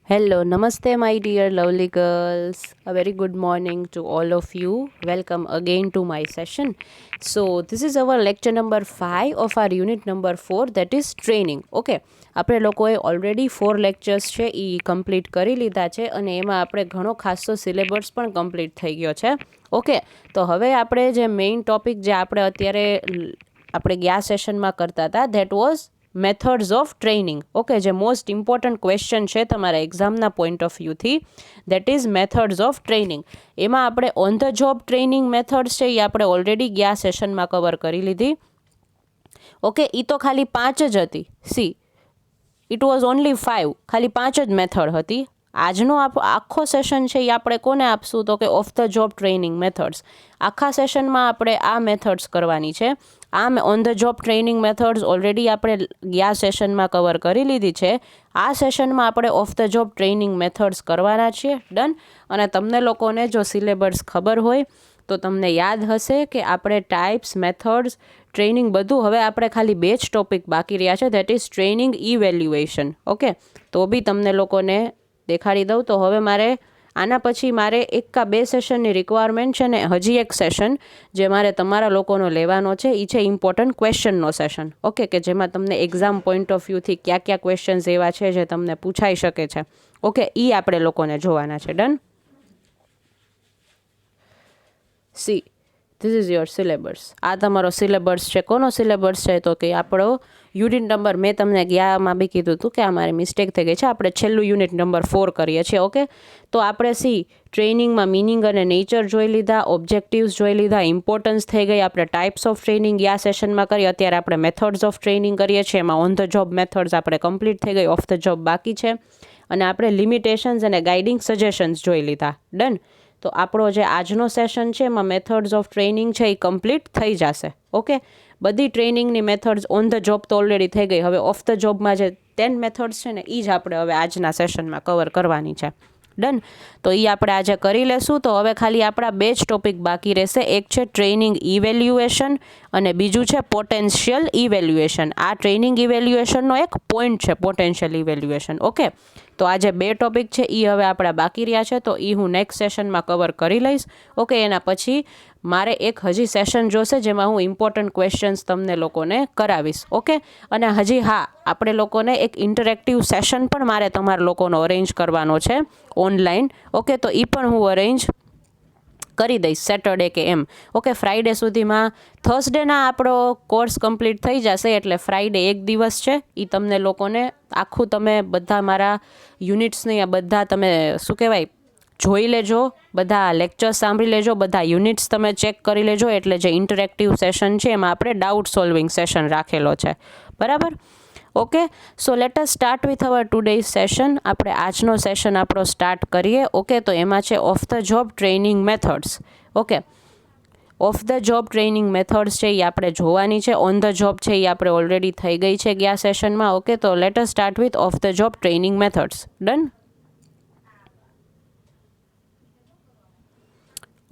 Hello, namaste, my dear lovely girls. A very good morning to all of you. Welcome again to my session. So, this is our lecture number 5 of our unit number 4, that is training. Okay, આપણે લોકોએ already 4 lectures છે એ complete કરી લીધા છે અને એમાં આપણે ઘણો ખાસો સિલેબસ પણ કમ્પ્લીટ થઈ ગયો છે. ઓકે, તો હવે આપણે જે મેઇન ટોપિક જે આપણે અત્યારે આપણે ગયા સેશનમાં કરતા હતા, that was methods of training. Okay, જે મોસ્ટ ઇમ્પોર્ટન્ટ ક્વેશ્ચન છે તમારા એક્ઝામના પોઈન્ટ ઓફ વ્યૂથી, that is methods of training. એમાં આપણે on the job training methods છે એ આપણે ઓલરેડી ગયા સેશનમાં કવર કરી લીધી. ઓકે, એ તો ખાલી 5 જ હતી. સી, ઇટ વોઝ ઓનલી 5, ખાલી 5 જ મેથડ હતી. આજનો આખો સેશન છે એ આપણે કોને આપશું તો કે of the job training methods. આખા સેશનમાં આપણે આ મેથડ્સ કરવાની છે. આ on the job training methods already આપણે ગયા સેશનમાં કવર કરી લીધી છે. આ સેશનમાં આપણે of the job training methods કરવાના છીએ. ડન. અને તમને લોકોને જો સિલેબસ ખબર હોય તો તમને યાદ હશે કે આપણે ટાઈપ્સ, મેથડ્સ, ટ્રેનિંગ બધું હવે આપણે ખાલી 2 જ ટોપિક બાકી રહ્યા છે, that is training evaluation. Okay, તો બી તમને લોકોને દેખાડી દઉં. તો હવે મારે આના પછી મારે 1 કે 2 સેશનની રિક્વાયરમેન્ટ છે ને હજી એક સેશન જે મારે તમારા લોકોનો લેવાનો છે એ છે ઇમ્પોર્ટન્ટ ક્વેશ્ચનનો સેશન. ઓકે, કે જેમાં તમને એક્ઝામ પોઈન્ટ ઓફ વ્યૂથી કયા ક્વેશ્ચન્સ એવા છે જે તમને પૂછાઈ શકે છે. ઓકે, એ આપણે લોકોને જોવાના છે. Done. C, this is your syllabus. આ તમારો સિલેબસ છે. કોનો સિલેબસ છે તો કે આપણો યુનિટ નંબર, મેં તમને ગયામાં બી કીધું હતું કે આ મારી મિસ્ટેક થઈ ગઈ છે, આપણે છેલ્લું યુનિટ નંબર 4 કરીએ છીએ. ઓકે, તો આપણે ટ્રેનિંગમાં મિનિંગ અને નેચર જોઈ લીધા, ઓબ્જેક્ટિવ્સ જોઈ લીધા, ઇમ્પોર્ટન્સ થઈ ગઈ, આપણે ટાઈપ્સ ઓફ ટ્રેનિંગ આ સેશનમાં કરી, અત્યારે આપણે મેથડ્સ ઓફ ટ્રેનિંગ કરીએ છીએ. એમાં ઓન ધ જોબ મેથડ્સ આપણે કમ્પ્લીટ થઈ ગઈ, ઓફ ધ જોબ બાકી છે. અને આપણે લિમિટેશન્સ અને ગાઈડિંગ સજેશન્સ જોઈ લીધા. ડન. તો આપણો જે આજનો સેશન છે એમાં મેથડ્સ ઓફ ટ્રેનિંગ છે એ કમ્પ્લીટ થઈ જશે. ઓકે, બધી ટ્રેનિંગની મેથડ્સ ઓન ધ જોબ તો ઓલરેડી થઈ ગઈ. હવે ઓફ ધ જોબમાં જે 10 મેથડ્સ છે ને એ જ આપણે હવે આજના સેશનમાં કવર કરવાની છે. ડન. તો એ આપણે આજે કરી લેશું. તો હવે ખાલી આપણા 2 જ ટોપિક બાકી રહેશે. એક છે ટ્રેનિંગ ઇવેલ્યુએશન અને બીજું છે પોટેન્શિયલ ઇવેલ્યુએશન. આ ટ્રેનિંગ ઇવેલ્યુએશનનો એક પોઈન્ટ છે, પોટેન્શિયલ ઇવેલ્યુએશન. ઓકે, તો આ જે 2 ટોપિક છે એ હવે આપણા બાકી રહ્યા છે, તો એ હું નેક્સ્ટ સેશનમાં કવર કરી લઈશ. ઓકે, એના પછી મારે એક હજી સેશન જોશે જેમાં હું ઇમ્પોર્ટન્ટ ક્વેશ્ચન્સ તમને લોકોને કરાવીશ. ઓકે, અને હજી આપણે લોકોને એક ઇન્ટરેક્ટિવ સેશન પણ મારે તમારા લોકોનો અરેન્જ કરવાનો છે ઓનલાઈન. ઓકે, તો એ પણ હું અરેન્જ કરી દઈશ સેટરડે કે એમ. ઓકે, ફ્રાઈડે સુધીમાં, થર્સડેના આપણો કોર્સ કમ્પ્લીટ થઈ જશે એટલે ફ્રાઈડે એક દિવસ છે એ તમને લોકોને આખું તમે બધા મારા યુનિટ્સની આ બધા તમે શું કહેવાય જોઈ લેજો, બધા લેક્ચર્સ સાંભળી લેજો, બધા યુનિટ્સ તમે ચેક કરી લેજો. એટલે જે ઇન્ટરેક્ટિવ સેશન છે એમાં આપણે ડાઉટ સોલ્વિંગ સેશન રાખેલો છે. બરાબર. Okay, so let us start with our today's session. આપણે આજનો સેશન આપણો સ્ટાર્ટ કરીએ. ઓકે, તો એમાં છે of the job training methods. Okay, off the job training methods છે એ આપણે જોવાની છે. ઓન ધ જોબ છે એ આપણે ઓલરેડી થઈ ગઈ છે ગયા સેશનમાં. ઓકે, તો let us start with of the job training methods. Done.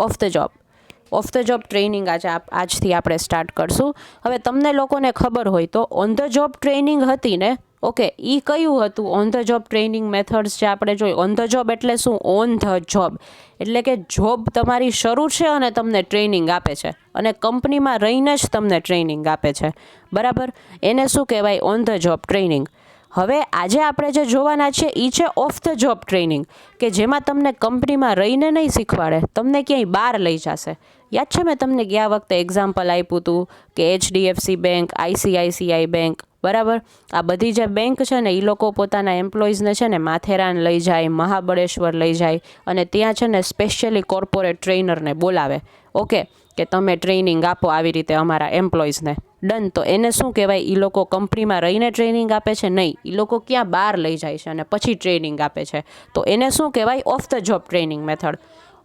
Of the job training આજથી આપણે સ્ટાર્ટ કરશું. હવે તમને લોકોને ખબર હોય તો ઓન ધ જોબ ટ્રેનિંગ હતી ને, ઓકે, એ કયું હતું on the job training methods જે આપણે જોઈ. ઓન ધ જોબ એટલે શું? ઓન ધ જોબ એટલે કે જોબ તમારી શરૂ છે અને તમને ટ્રેનિંગ આપે છે, અને કંપનીમાં રહીને જ તમને ટ્રેનિંગ આપે છે. બરાબર, એને શું કહેવાય? On the job training. હવે આજે આપણે જે જોવાના છે એ છે ઓફ ધ જોબ ટ્રેનિંગ, કે જેમાં તમને કંપનીમાં રહીને નહીં શીખવાડે, તમને ક્યાંય બહાર લઈ જશે. યાદ છે મેં તમને ગયા વખતે એક્ઝામ્પલ આપ્યું હતું કે HDFC બેંક, ICICI બેંક, બરાબર, આ બધી જે બેંક છે ને એ લોકો પોતાના એમ્પ્લોઈઝને છે ને માથેરાન લઈ જાય, મહાબળેશ્વર લઈ જાય, અને ત્યાં છે ને સ્પેશિયલી કોર્પોરેટ ટ્રેનરને બોલાવે. ઓકે, કે તમે ટ્રેનિંગ આપો આવી રીતે અમારા એમ્પ્લોઈઝને. ડન. તો એને શું કહેવાય? એ લોકો કંપનીમાં રહીને ટ્રેનિંગ આપે છે? નહીં, એ લોકો ક્યાં બહાર લઈ જાય છે અને પછી ટ્રેનિંગ આપે છે. તો એને શું કહેવાય? Off the job training method.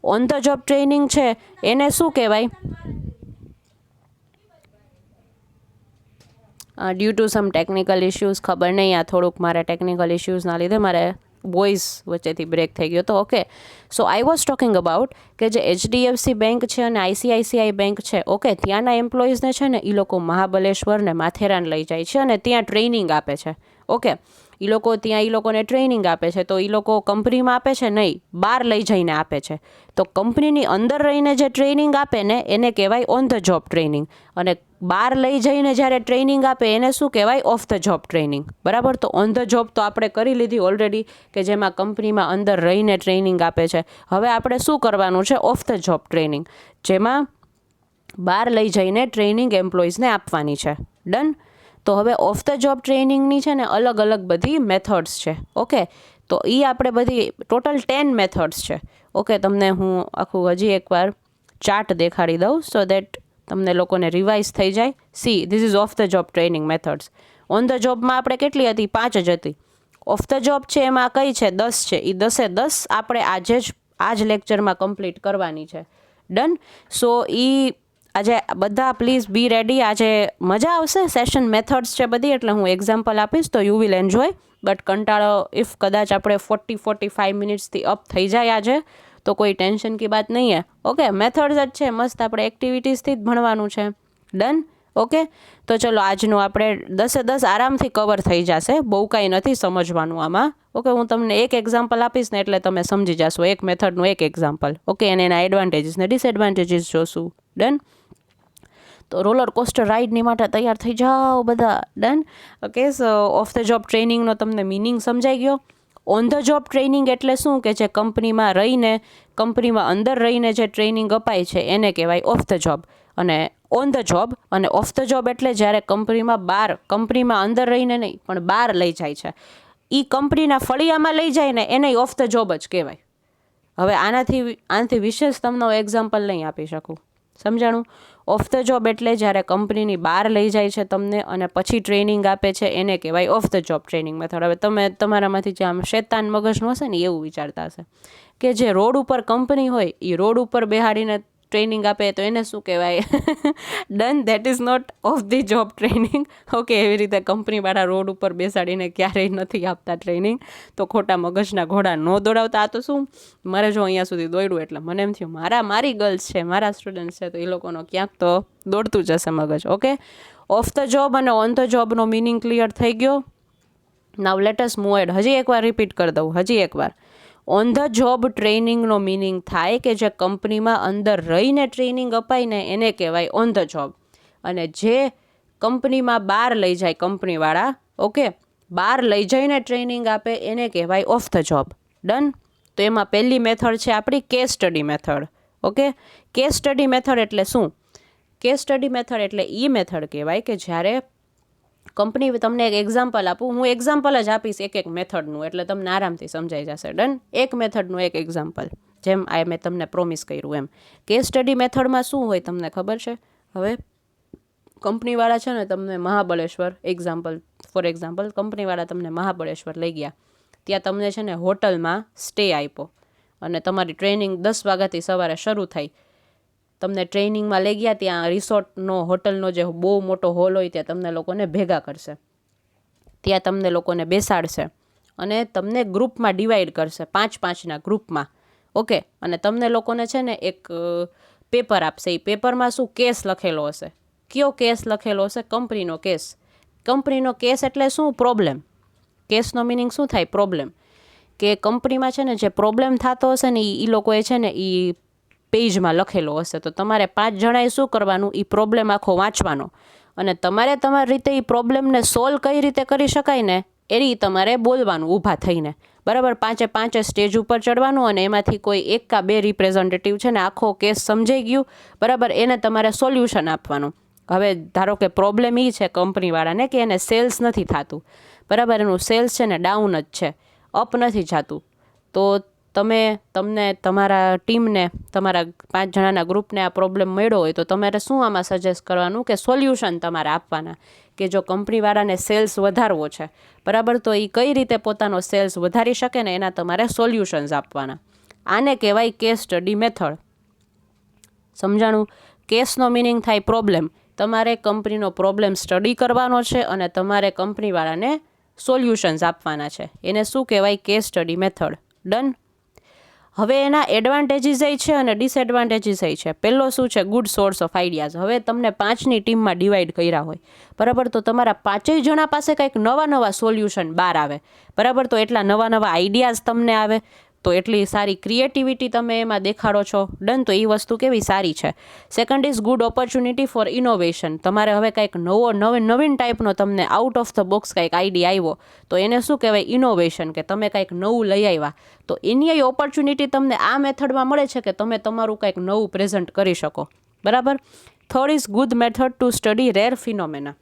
On the job training છે એને શું કહેવાય? Due to some technical issues, ખબર નહીં, આ થોડુંક મારે ટેકનિકલ ઇશ્યુઝના લીધે મારે વોઇસ વચ્ચેથી બ્રેક થઈ ગયો તો. Okay, so I was talking about કે જે HDFC બેંક છે અને ICICI બેંક છે, ઓકે, ત્યાંના એમ્પ્લોઈઝને છે ને એ લોકો મહાબલેશ્વર ને માથેરાન લઈ જાય છે અને ત્યાં ટ્રેનિંગ આપે છે. ઓકે, એ લોકો ત્યાં એ લોકોને ટ્રેનિંગ આપે છે, તો એ લોકો કંપનીમાં આપે છે નહીં, બહાર લઈ જઈને આપે છે. તો કંપનીની અંદર રહીને જે ટ્રેનિંગ આપે ને એને કહેવાય ઓન ધ જોબ ટ્રેનિંગ, અને બહાર લઈ જઈને જ્યારે ટ્રેનિંગ આપે એને શું કહેવાય, ઓફ ધ જોબ ટ્રેનિંગ. બરાબર. તો ઓન ધ જોબ તો આપણે કરી લીધી ઓલરેડી, કે જેમાં કંપનીમાં અંદર રહીને ટ્રેનિંગ આપે છે. હવે આપણે શું કરવાનું છે, ઓફ ધ જોબ ટ્રેનિંગ, જેમાં બહાર લઈ જઈને ટ્રેનિંગ એમ્પ્લોઈઝને આપવાની છે. ડન. તો હવે ઓફ ધ જોબ ટ્રેનિંગની છે ને અલગ અલગ બધી મેથડ્સ છે. ઓકે, તો એ આપણે બધી ટોટલ 10 મેથડ્સ છે. ઓકે, તમને હું આખું હજી એકવાર ચાર્ટ દેખાડી દઉં સો દેટ તમને લોકોને રિવાઇઝ થઈ જાય. See, this is off the job training methods. On the જોબમાં આપણે કેટલી હતી, 5 જ હતી. ઓફ ધ જોબ છે એમાં કઈ છે, 10 છે. એ 10 આપણે આ જ લેક્ચરમાં કમ્પ્લીટ કરવાની છે. ડન. સો આજે બધા પ્લીઝ બી રેડી. આજે મજા આવશે. સેશન મેથડ્સ છે બધી, એટલે હું એક્ઝામ્પલ આપીશ તો યુ વિલ એન્જોય. બટ કંટાળો ઇફ કદાચ આપણે 45 મિનિટ્સથી અપ થઈ જાય આજે, તો કોઈ ટેન્શન કી બાત નહીં હે. ઓકે, મેથડ્સ જ છે મસ્ત, આપણે એક્ટિવિટીઝથી જ ભણવાનું છે. ડન. ઓકે, તો ચલો આજનું આપણે 10 આરામથી કવર થઈ જશે. બહુ કાંઈ નથી સમજવાનું આમાં. ઓકે, હું તમને એક એક્ઝામ્પલ આપીશ ને એટલે તમે સમજી જશો. એક મેથડનું એક એક્ઝામ્પલ. ઓકે, અને એના એડવાન્ટેજીસ ને ડિસએડવાન્ટેજીસ જોશું. ડન. તો રોલર કોસ્ટર રાઇડની માટે તૈયાર થઈ જાઓ બધા. Done. Okay, so off the job ટ્રેનિંગનો તમને મિનિંગ સમજાઈ ગયો. ઓન ધ જોબ ટ્રેનિંગ એટલે શું, કે જે કંપનીમાં રહીને, કંપનીમાં અંદર રહીને જે ટ્રેનિંગ અપાય છે એને કહેવાય ઓફ ધ જોબ. અને ઓન ધ જોબ અને ઓફ ધ જોબ એટલે જ્યારે કંપનીમાં અંદર રહીને નહીં પણ બહાર લઈ જાય છે, એ કંપનીના ફળિયામાં લઈ જાય ને એને ઓફ ધ જોબ જ કહેવાય. હવે આનાથી વિશેષ તમને એક્ઝામ્પલ નહીં આપી શકું. સમજાણું? ઓફ ધ જોબ એટલે જ્યારે કંપનીની બહાર લઈ જાય છે તમને અને પછી ટ્રેનિંગ આપે છે એને કહેવાય off the job training method. હવે તમે તમારામાંથી જે આમ શેતાન મગજનું હશે ને એવું વિચારતા હશે કે જે રોડ ઉપર કંપની હોય એ રોડ ઉપર બેહાડીને ટ્રેનિંગ આપે તો એને શું કહેવાય? Done. That is not off the job training. Okay, એવી રીતે કંપનીવાળા રોડ ઉપર બેસાડીને ક્યારેય નથી આપતા ટ્રેનિંગ. તો ખોટા મગજના ઘોડા ન દોડાવતા. આ તો શું, મારે જો અહીંયા સુધી દોડ્યું એટલે મને એમ થયું મારી ગર્લ્સ છે, મારા સ્ટુડન્ટ્સ છે, તો એ લોકોનો ક્યાંક તો દોડતું જશે મગજ. ઓકે, ઓફ ધ જોબ અને ઓન ધ જોબનો મિનિંગ ક્લિયર થઈ ગયો. Now let us move ahead. હજી એકવાર રિપીટ કરી દઉં. હજી એકવાર. ઓન ધ જોબ ટ્રેનિંગનો મિનિંગ થાય કે જે કંપનીમાં અંદર રહીને ટ્રેનિંગ અપાય ને એને કહેવાય ઓન ધ જોબ. અને જે કંપનીમાં બહાર લઈ જાય કંપનીવાળા, ઓકે, બહાર લઈ જઈને ટ્રેનિંગ આપે એને કહેવાય ઓફ ધ જોબ. ડન. તો એમાં પહેલી મેથડ છે આપણી case study method. Okay, case study method એટલે શું? કેસ સ્ટડી મેથડ એટલે એ મેથડ કહેવાય કે જ્યારે કંપની, તમને એક એક્ઝામ્પલ આપું, હું એક્ઝામ્પલ જ આપીશ એક મેથડનું, એટલે તમને આરામથી સમજાઈ જશે. ડન. એક મેથડનું એક એક્ઝામ્પલ, જેમ મેં તમને પ્રોમિસ કર્યું એમ. કેસ સ્ટડી મેથડમાં શું હોય તમને ખબર છે? હવે કંપનીવાળા છે ને તમને મહાબળેશ્વર, ફોર એક્ઝામ્પલ કંપનીવાળા તમને મહાબળેશ્વર લઈ ગયા. ત્યાં તમને છે ને હોટલમાં સ્ટે આપ્યો અને તમારી ટ્રેનિંગ 10 વાગ્યાથી સવારે શરૂ થઈ. તમને ટ્રેનિંગમાં લઈ ગયા, ત્યાં રિસોર્ટનો, હોટલનો જે બહુ મોટો હોલ હોય ત્યાં તમને લોકોને ભેગા કરશે. ત્યાં તમને લોકોને બેસાડશે અને તમને ગ્રુપમાં ડિવાઈડ કરશે, 5-5ના ગ્રુપમાં. ઓકે, અને તમને લોકોને છે ને એક પેપર આપશે. એ પેપરમાં શું કેસ લખેલો હશે. કયો કેસ લખેલો હશે? કંપનીનો કેસ. કંપનીનો કેસ એટલે શું? પ્રોબ્લેમ. કેસનો મિનિંગ શું થાય? પ્રોબ્લેમ. કે કંપનીમાં છે ને જે પ્રોબ્લેમ થતો હશે ને એ લોકોએ છે ને એ પેજમાં લખેલો હશે. તો તમારે 5 જણાએ શું કરવાનું? એ પ્રોબ્લેમ આખો વાંચવાનો અને તમારે તમારી રીતે એ પ્રોબ્લેમને સોલ્વ કઈ રીતે કરી શકાય ને એની તમારે બોલવાનું ઊભા થઈને. બરાબર. 5 સ્ટેજ ઉપર ચડવાનું અને એમાંથી કોઈ 1 કે 2 રિપ્રેઝેન્ટેટિવ છે ને આખો કેસ સમજાઈ ગયું, બરાબર, એને તમારે સોલ્યુશન આપવાનું. હવે ધારો કે પ્રોબ્લેમ એ છે કંપનીવાળાને કે એને સેલ્સ નથી થતું, બરાબર, એનું સેલ્સ છે ને ડાઉન જ છે, અપ નથી જતું. તો તમને તમારા ટીમને, તમારા 5 જણાના ગ્રુપને આ પ્રોબ્લેમ મળ્યો હોય તો તમારે શું આમાં સજેસ્ટ કરવાનું? કે સોલ્યુશન તમારે આપવાના. કે જો કંપનીવાળાને સેલ્સ વધારવો છે, બરાબર, તો એ કઈ રીતે પોતાનો સેલ્સ વધારી શકે ને એના તમારે સોલ્યુશન્સ આપવાના. આને કહેવાય કેસ સ્ટડી મેથડ. સમજાણું? કેસનો મિનિંગ થાય પ્રોબ્લેમ. તમારે કંપનીનો પ્રોબ્લેમ સ્ટડી કરવાનો છે અને તમારે કંપનીવાળાને સોલ્યુશન્સ આપવાના છે. એને શું કહેવાય? Case study method. ડન. હવે એના એડવાન્ટેજીસ છે અને ડિસએડવાન્ટેજીસ છે. પહેલો શું છે? Good source of ideas. હવે તમને 5ની ટીમમાં ડિવાઈડ કર્યા હોય, બરાબર, તો તમારા 5 જણા પાસે કંઈક નવા સોલ્યુશન બહાર આવે, બરાબર, તો એટલા નવા આઈડિયાઝ તમને આવે, તો એટલી સારી ક્રિએટિવિટી તમે એમાં દેખાડો છો. ડન. તો એ વસ્તુ કેવી સારી છે. Second is good opportunity four innovation. તમારે હવે કંઈક નવીન ટાઈપનો તમને આઉટ ઓફ ધ બોક્સ કંઈક આઈડિયા આવ્યો, તો એને શું કહેવાય? ઇનોવેશન, કે તમે કંઈક નવું લઈ આવ્યા. તો એની ઓપોર્ચ્યુનિટી તમને આ મેથડમાં મળે છે કે તમે તમારું કંઈક નવું પ્રેઝન્ટ કરી શકો, બરાબર. Third is good method to study rare phenomena.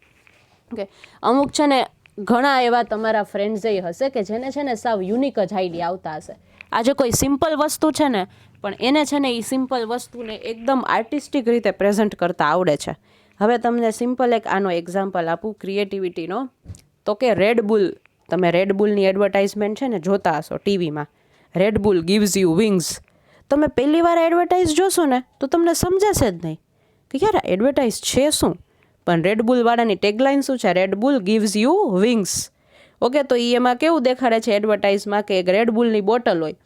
Okay, અમુક છે ને ઘણા એવા તમારા ફ્રેન્ડ્સ એ હશે કે જેને છે ને સાવ યુનિક જ આઈડિયા આવતા હશે. આજે કોઈ સિમ્પલ વસ્તુ છે ને, પણ એને છે ને એ સિમ્પલ વસ્તુને એકદમ આર્ટિસ્ટિક રીતે પ્રેઝન્ટ કરતા આવડે છે. હવે તમને સિમ્પલ એક આનો એક્ઝામ્પલ આપું ક્રિએટિવિટીનો, તો કે રેડબુલ. તમે રેડબુલની એડવર્ટાઇઝમેન્ટ છે ને જોતા હશો ટીવીમાં. Red Bull gives you wings. તમે પહેલી વાર એડવર્ટાઇઝ જોશો ને તો તમને સમજાશે જ નહીં કે યાર એડવર્ટાઇઝ છે શું. પણ રેડબુલવાળાની ટેગલાઇન શું છે? Red Bull gives you wings. Okay, તો એ એમાં કેવું દેખાડે છે એડવર્ટાઇઝમાં કે એક રેડબુલની બોટલ હોય,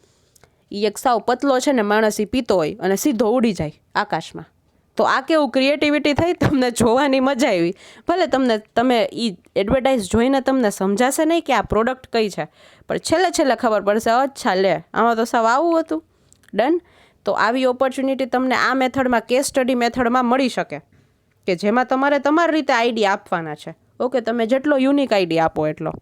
એ એક સાવ પતલો છે ને માણસ એ પીતો હોય અને સીધો ઉડી જાય આકાશમાં. તો આ કેવું ક્રિએટિવિટી થઈ, તમને જોવાની મજા આવી. ભલે તમે એ એડવર્ટાઇઝ જોઈને તમને સમજાશે નહીં કે આ પ્રોડક્ટ કઈ છે, પણ છેલ્લે ખબર પડશે, અચ્છા લે આમાં તો સાવ આવું હતું. ડન. તો આવી ઓપોર્ચ્યુનિટી તમને આ મેથડમાં, કેસ સ્ટડી મેથડમાં મળી શકે, કે જેમાં તમારે તમારી રીતે આઈડિયા આપવાના છે. ઓકે, તમે જેટલો યુનિક આઈડિયા આપો એટલો.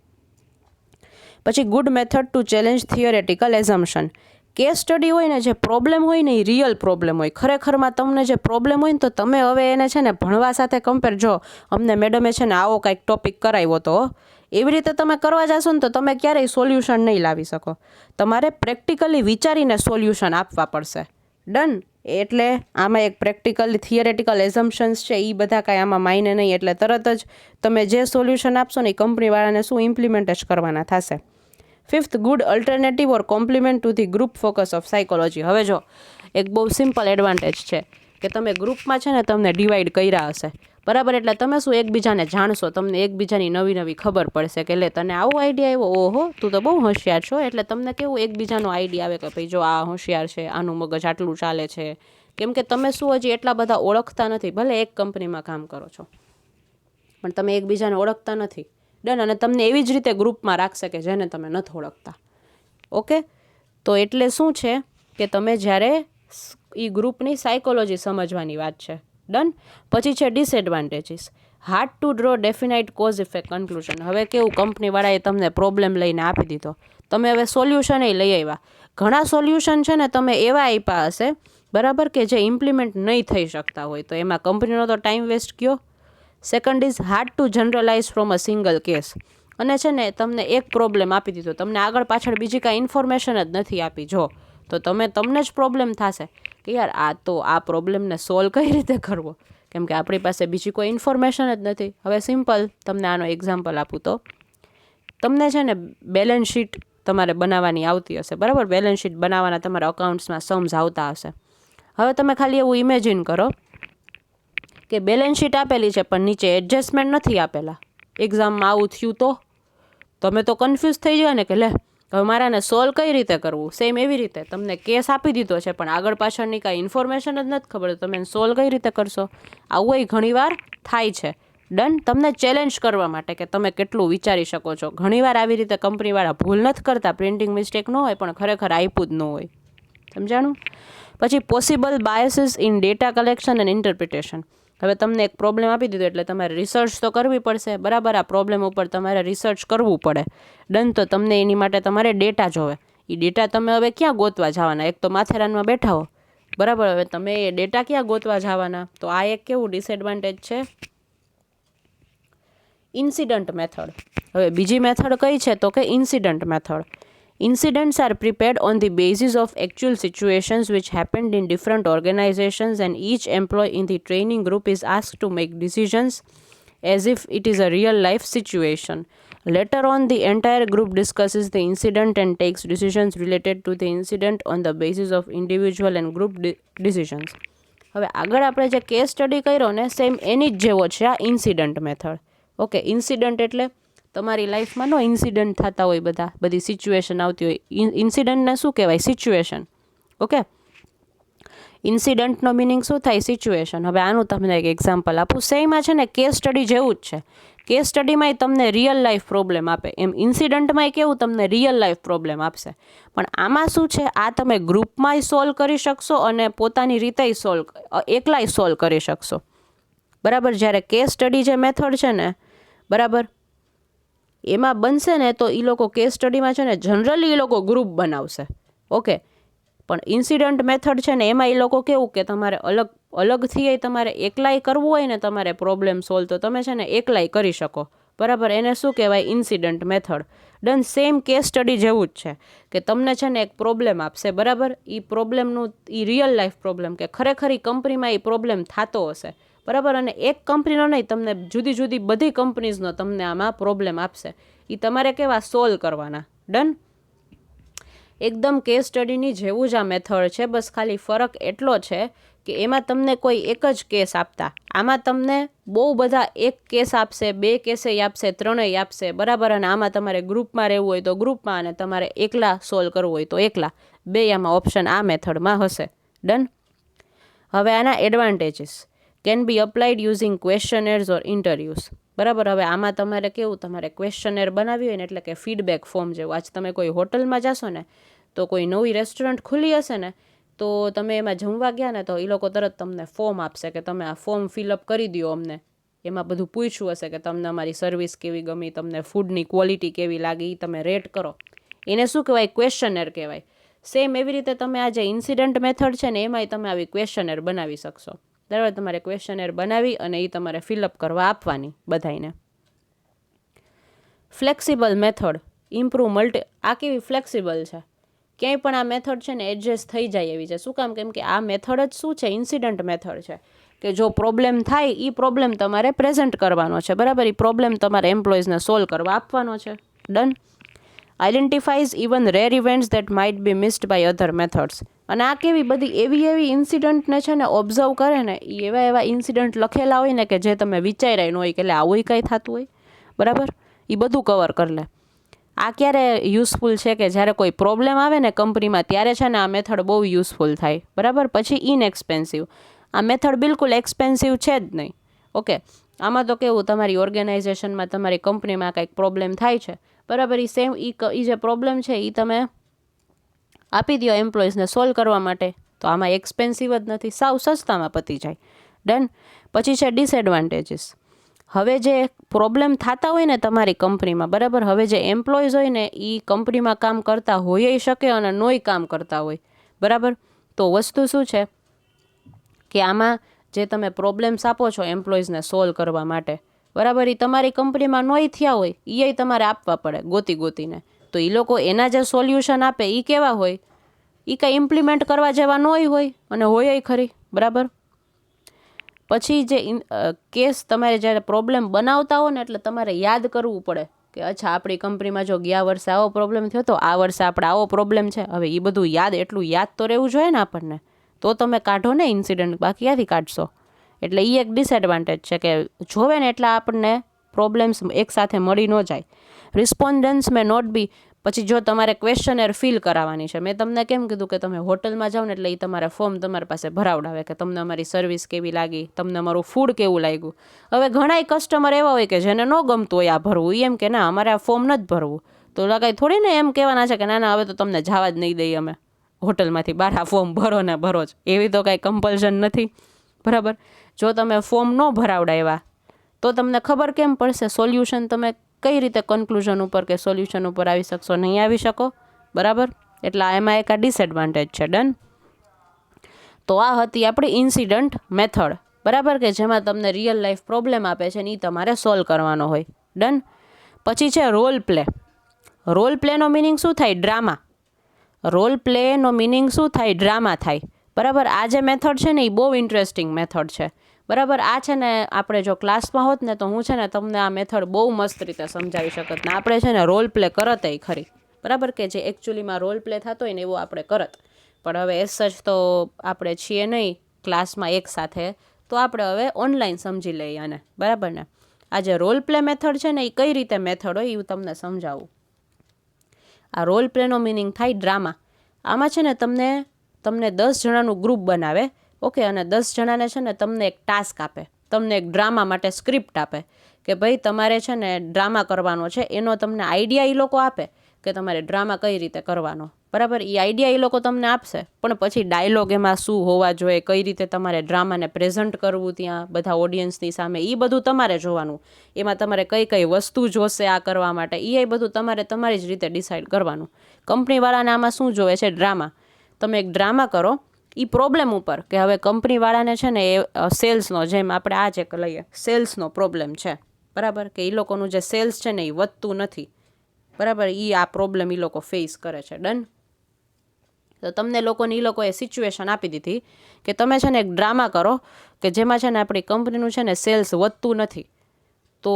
પછી good method to challenge theoretical assumption. Case study હોય ને, જે પ્રોબ્લેમ હોય ને એ રિયલ પ્રોબ્લેમ હોય. ખરેખરમાં તમને જે પ્રોબ્લેમ હોય ને, તો તમે હવે એને છે ને ભણવા સાથે કમ્પેર, જો અમને મેડમે છે ને આવો કાંઈક ટોપિક કરાવ્યો તો એવી રીતે તમે કરવા જશો ને તો તમે ક્યારેય સોલ્યુશન નહીં લાવી શકો. તમારે પ્રેક્ટિકલી વિચારીને સોલ્યુશન આપવા પડશે. ડન. એટલે આમાં એક પ્રેક્ટિકલ થિયરેટિકલ એઝમ્પશન્સ છે, એ બધા કાંઈ આમાં માયને નહીં. એટલે તરત જ તમે જે સોલ્યુશન આપશો ને એ કંપનીવાળાને શું ઇમ્પ્લિમેન્ટ જ કરવાના થશે. Fifth, good alternative or compliment to the group focus of psychology. હવે જો એક બહુ સિમ્પલ એડવાન્ટેજ છે કે તમે ગ્રુપમાં છે ને તમને ડિવાઈડ કર્યા હશે, બરાબર, એટલે તમે શું એકબીજાને જાણશો, તમને એકબીજાની નવી ખબર પડશે કે લે તને આવો આઈડિયા આવ્યો, ઓહો તું તો બહુ હોશિયાર છો. એટલે તમને કેવું એકબીજાનો આઈડિયા આવે કે ભાઈ જો આ હોશિયાર છે, આનું મગજ આટલું ચાલે છે. કેમ કે તમે શું હજી એટલા બધા ઓળખતા નથી. ભલે એક કંપનીમાં કામ કરો છો, પણ તમે એકબીજાને ઓળખતા નથી. ડન. અને તમને એવી જ રીતે ગ્રુપમાં રાખશે કે જેને તમે નથી ઓળખતા. ઓકે, તો એટલે શું છે કે તમે જ્યારે એ ગ્રુપની સાયકોલોજી સમજવાની વાત છે. ડન. પછી છે disadvantages. Hard to draw definite cause effect conclusion. હવે કેવું, કંપનીવાળાએ તમને પ્રોબ્લેમ લઈને આપી દીધો, તમે હવે સોલ્યુશન એ લઈ આવ્યા. ઘણા સોલ્યુશન છે ને તમે એવા આપ્યા હશે, બરાબર, કે જે ઇમ્પ્લિમેન્ટ નહીં થઈ શકતા હોય, તો એમાં કંપનીનો તો ટાઈમ વેસ્ટ ગયો. Second is hard two generalise from a single case. અને છે ને તમને એક પ્રોબ્લેમ આપી દીધો, તમને આગળ પાછળ બીજી કાંઈ ઇન્ફોર્મેશન જ નથી આપી, જો તો તમને જ પ્રોબ્લેમ થશે કે યાર આ પ્રોબ્લેમને સોલ્વ કઈ રીતે કરવો, કેમ કે આપણી પાસે બીજી કોઈ ઇન્ફોર્મેશન જ નથી. હવે સિમ્પલ તમને આનો એક્ઝામ્પલ આપું તો, તમને છે ને બેલેન્સ શીટ તમારે બનાવવાની આવતી હશે, બરાબર. બેલેન્સ શીટ બનાવવાના તમારા અકાઉન્ટ્સમાં सम्स આવતા હશે. હવે તમે ખાલી એવું ઇમેજિન કરો કે બેલેન્સ શીટ આપેલી છે પણ નીચે એડજસ્ટમેન્ટ નથી આપેલા. એક્ઝામમાં આવું થયું તો તમે તો કન્ફ્યુઝ થઈ જાય ને કે લે હવે મારાને સોલ્વ કઈ રીતે કરવું. સેમ એવી રીતે તમને કેસ આપી દીધો છે પણ આગળ પાછળની કાંઈ ઇન્ફોર્મેશન જ નથી ખબર, તો તમે સોલ્વ કઈ રીતે કરશો. આવું ઘણીવાર થાય છે. ડન. તમને ચેલેન્જ કરવા માટે કે તમે કેટલું વિચારી શકો છો. ઘણીવાર આવી રીતે કંપનીવાળા ભૂલ નથી કરતા, પ્રિન્ટિંગ મિસ્ટેક ન હોય પણ ખરેખર આપ્યું જ ન હોય. સમજાણું. પછી possible biases in data collection and interpretation. હવે તમને એક પ્રોબ્લેમ આપી દીધો એટલે તમારે રિસર્ચ તો કરવી પડશે, બરાબર. આ પ્રોબ્લેમ ઉપર તમારે રિસર્ચ કરવું પડે. ડન. તો તમને એની માટે તમારે ડેટા જોવે. એ ડેટા તમે હવે ક્યાં ગોતવા જવાના? એક તો માથેરાનમાં બેઠા હો, બરાબર. હવે તમે એ ડેટા ક્યાં ગોતવા જવાના? તો આ એક કેવું ડિસએડવાન્ટેજ છે. Incident method. હવે બીજી મેથડ કઈ છે તો કે incident method. Incidents are prepared on the basis of actual situations which happened in different organizations, and each employee in the training group is asked to make decisions as if it is a real life situation. Later on, the entire group discusses the incident and takes decisions related to the incident on the basis of individual and group decisions. હવે આગળ આપણે જે case study કર્યો ને, same એની જ જેવો છે આ ઇન્સિડન્ટ મેથડ. ઓકે, ઇન્સિડન્ટ એટલે તમારી લાઈફમાં નો ઇન્સિડન્ટ થતા હોય, બધી સિચ્યુએશન આવતી હોય. ઇન્સિડન્ટને શું કહેવાય? સિચ્યુએશન. ઓકે. ઇન્સિડન્ટનો મિનિંગ શું થાય? સિચ્યુએશન. હવે આનું તમને એક એક્ઝામ્પલ આપું. સેમાં છે ને કેસ સ્ટડી જેવું જ છે. કેસ સ્ટડીમાંય તમને રિયલ લાઈફ પ્રોબ્લેમ આપે, એમ ઇન્સિડન્ટમાંય કેવું તમને રિયલ લાઈફ પ્રોબ્લેમ આપશે. પણ આમાં શું છે, આ તમે ગ્રુપમાંય સોલ્વ કરી શકશો અને પોતાની રીતે એકલાય સોલ્વ કરી શકશો. બરાબર. જ્યારે કેસ સ્ટડી જે મેથડ છે ને, બરાબર, એમાં બનશે ને તો એ લોકો કેસ સ્ટડીમાં છે ને જનરલી એ લોકો ગ્રુપ બનાવશે. ઓકે. પણ ઇન્સિડન્ટ મેથડ છે ને એમાં એ લોકો કેવું કે તમારે અલગથી તમારે એકલાય કરવું હોય ને તમારે પ્રોબ્લેમ સોલ્વ, તો તમે છે ને એકલાય કરી શકો. બરાબર. એને શું કહેવાય? Incident method. Done. Same case study જેવું જ છે કે તમને છે ને એક પ્રોબ્લેમ આપશે. બરાબર. એ પ્રોબ્લેમનું રિયલ લાઈફ પ્રોબ્લેમ કે ખરેખર કંપનીમાં એ પ્રોબ્લેમ થતો હશે. બરાબર. અને એક કંપનીનો નહીં, તમને જુદી જુદી બધી કંપનીઝનો તમને આમાં પ્રોબ્લેમ આપશે. એ તમારે કેવા સોલ્વ કરવાના. ડન. એકદમ કેસ સ્ટડીની જેવું જ આ મેથડ છે, બસ ખાલી ફરક એટલો છે કે એમાં તમને કોઈ એક જ કેસ આપતા, આમાં તમને બહુ બધા એક કેસ આપશે, 2 કેસેય આપશે, 3 આપશે. બરાબર. અને આમાં તમારે ગ્રુપમાં રહેવું હોય તો ગ્રુપમાં, અને તમારે એકલા સોલ્વ કરવું હોય તો એકલા. 2 આમાં ઓપ્શન આ મેથડમાં હશે. ડન. હવે આના advantages. Can be applied using questionnaires or interviews. બરાબર. હવે આમાં તમારે કેવું, તમારે ક્વેશ્ચનર બનાવી હોય ને, એટલે કે ફીડબેક ફોર્મ જેવું. આજ તમે કોઈ હોટલમાં જશો ને, તો કોઈ નવી રેસ્ટોરન્ટ ખુલી હશે ને, તો તમે એમાં જમવા ગયા ને તો એ લોકો તરત તમને ફોર્મ આપશે કે તમે આ ફોર્મ ફિલઅપ કરી દો અમને. એમાં બધું પૂછ્યું હશે કે તમને અમારી સર્વિસ કેવી ગમી, તમને ફૂડની ક્વોલિટી કેવી લાગી, તમે રેટ કરો. એને શું કહેવાય? ક્વેશ્ચનર કહેવાય. સેમ એવી રીતે તમે આ જે ઇન્સિડન્ટ મેથડ છે ને એમાંય તમે આવી ક્વેશ્ચનર બનાવી શકશો. બરાબર. તમારે ક્વેશ્ચનર બનાવી અને એ તમારે ફિલઅપ કરવા આપવાની બધાને. Flexible method. ઇમ્પ્રૂવ આ કેવી ફ્લેક્સિબલ છે? ક્યાંય પણ આ મેથડ છે ને એડજસ્ટ થઈ જાય એવી છે. શું કામ? કેમ કે આ મેથડ જ શું છે? ઇન્સિડન્ટ મેથડ છે કે જો પ્રોબ્લેમ થાય એ પ્રોબ્લેમ તમારે પ્રેઝન્ટ કરવાનો છે. બરાબર. એ પ્રોબ્લેમ તમારે એમ્પ્લોઈઝને સોલ્વ કરવા આપવાનો છે. Done. Identifies even rare events that might be missed by other methods. અને આ કેવી બધી એવી ઇન્સિડન્ટને છે ને ઓબ્ઝર્વ કરે ને, એ એવા ઇન્સિડન્ટ લખેલા હોય ને કે જે તમે વિચાર્યા ન હોય કે આવું કંઈ થતું હોય. બરાબર. એ બધું કવર કરી લે. આ ક્યારે યુઝફુલ છે? કે જ્યારે કોઈ પ્રોબ્લેમ આવે ને કંપનીમાં, ત્યારે છે ને આ મેથડ બહુ યુઝફુલ થાય. બરાબર. પછી ઇનએક્સપેન્સિવ. આ મેથડ બિલકુલ એક્સપેન્સિવ છે જ નહીં. ઓકે. આમાં તો કેવું, તમારી ઓર્ગેનાઇઝેશનમાં, તમારી કંપનીમાં કંઈક પ્રોબ્લેમ થાય છે. બરાબર. એ જે પ્રોબ્લેમ છે એ તમે આપી દો એમ્પ્લોઈઝને સોલ્વ કરવા માટે, તો આમાં એક્સપેન્સિવ જ નથી, સાવ સસ્તામાં પતી જાય. ડન. પછી છે ડિસએડવાન્ટેજીસ. હવે જે પ્રોબ્લેમ થતા હોય ને તમારી કંપનીમાં, બરાબર, હવે જે એમ્પ્લોઈઝ હોય ને એ કંપનીમાં કામ કરતા હોય શકે અને નોય કામ કરતા હોય. બરાબર. તો વસ્તુ શું છે કે આમાં જે તમે પ્રોબ્લેમ્સ આપો છો એમ્પ્લોઈઝને સોલ્વ કરવા માટે, બરાબર, એ તમારી કંપનીમાં નોય થયા હોય, એ તમારે આપવા પડે ગોતીને. તો એ લોકો એના જે સોલ્યુશન આપે એ કેવા હોય? એ કંઈ ઇમ્પ્લિમેન્ટ કરવા જેવા નોય હોય, અને હોય ખરી. બરાબર. પછી જે કેસ તમારે જ્યારે પ્રોબ્લેમ બનાવતા હો ને, એટલે તમારે યાદ કરવું પડે કે અચ્છા, આપણી કંપનીમાં જો ગયા વર્ષે આવો પ્રોબ્લેમ થયો તો આ વર્ષે આપણે આવો પ્રોબ્લેમ છે. હવે એ બધું એટલું યાદ તો રહેવું જોઈએ ને આપણને, તો તમે કાઢો ને ઇન્સિડન્ટ, બાકી ક્યાંથી કાઢશો? એટલે એ એક ડિસએડવાન્ટેજ છે કે જોવે ને એટલે આપણને પ્રોબ્લેમ્સ એકસાથે મળી ન જાય. રિસ્પોન્ડન્સ મે નોટ બી. પછી જો તમારે ક્વેશ્ચનર ફિલ કરાવવાની છે, મેં તમને કેમ કીધું કે તમે હોટલમાં જાઓ ને એટલે એ તમારે ફોર્મ તમારી પાસે ભરાવડાવે કે તમને અમારી સર્વિસ કેવી લાગી, તમને અમારું ફૂડ કેવું લાગ્યું. હવે ઘણાય કસ્ટમર એવા હોય કે જેને ન ગમતું હોય આ ભરવું, એમ કે ના, અમારે આ ફોર્મ નથી ભરવું. તો કાંઈ થોડી ને એમ કહેવાના છે કે ના હવે તો તમને જવા જ નહીં દઈએ અમે હોટલમાંથી બહાર, આ ફોર્મ ભરો ને ભરો જ. એવી તો કાંઈ કમ્પલ્શન નથી. બરાબર. જો તમે ફોર્મ ન ભરાવડાવ્યા તો તમને ખબર કેમ પડશે? સોલ્યુશન તમે કઈ રીતે કન્ક્લુઝન ઉપર કે સોલ્યુશન ઉપર આવી શકશો? નહીં આવી શકો. બરાબર. એટલે એમાં એક આ ડિસએડવાન્ટેજ છે. ડન. તો આ હતી આપણી ઇન્સિડન્ટ મેથડ. બરાબર. કે જેમાં તમને રિયલ લાઈફ પ્રોબ્લેમ આપે છે ને એ તમારે સોલ્વ કરવાનો હોય. ડન. પછી છે રોલ પ્લે. રોલ પ્લેનો મિનિંગ શું થાય? ડ્રામા. રોલ પ્લેનો મિનિંગ શું થાય? ડ્રામા થાય. બરાબર. આ જે મેથડ છે ને એ બહુ ઇન્ટરેસ્ટિંગ મેથડ છે. બરાબર. આ છે ને આપણે જો ક્લાસમાં હોત ને તો હું છે ને તમને આ મેથડ બહુ મસ્ત રીતે સમજાવી શકત ને આપણે છે ને રોલ પ્લે કરત ખરી. બરાબર. કે જે એકચ્યુઅલીમાં રોલ પ્લે થતો હોય ને એવો આપણે કરત. પણ હવે એઝ સચ તો આપણે છીએ નહીં ક્લાસમાં એક સાથે, તો આપણે હવે ઓનલાઈન સમજી લઈએ આને. બરાબર ને. આ જે રોલ પ્લે મેથડ છે ને એ કઈ રીતે મેથડ હોય એ હું તમને સમજાવું. આ રોલ પ્લેનો મિનિંગ થાય ડ્રામા. આમાં છે ને તમને તમને 10 જણાનું ગ્રુપ બનાવે, ઓકે, અને 10 જણાને છે ને તમને એક ટાસ્ક આપે, તમને એક ડ્રામા માટે સ્ક્રિપ્ટ આપે કે ભાઈ તમારે છે ને ડ્રામા કરવાનો છે. એનો તમને આઈડિયા એ લોકો આપે કે તમારે ડ્રામા કઈ રીતે કરવાનો, બરાબર. એ આઈડિયા એ લોકો તમને આપશે, પણ પછી ડાયલોગ એમાં શું હોવા જોઈએ, કઈ રીતે તમારે ડ્રામાને પ્રેઝન્ટ કરવું ત્યાં બધા ઓડિયન્સની સામે, એ બધું તમારે જોવાનું. એમાં તમારે કઈ કઈ વસ્તુ જોશે આ કરવા માટે, એ બધું તમારે તમારી જ રીતે ડિસાઇડ કરવાનું. કંપનીવાળાને આમાં શું જોવે છે? ડ્રામા. તમે એક ડ્રામા કરો એ પ્રોબ્લેમ ઉપર, કે હવે કંપનીવાળાને છે ને એ સેલ્સનો, જેમ આપણે આ ચેક લઈએ, સેલ્સનો પ્રોબ્લેમ છે, બરાબર, કે એ લોકોનું જે સેલ્સ છે ને એ વધતું નથી, બરાબર. એ આ પ્રોબ્લેમ એ લોકો ફેસ કરે છે. ડન. તો તમને લોકોને એ લોકોએ સિચ્યુએશન આપી દીધી કે તમે છે ને એક ડ્રામા કરો કે જેમાં છે ને આપણી કંપનીનું છે ને સેલ્સ વધતું નથી. તો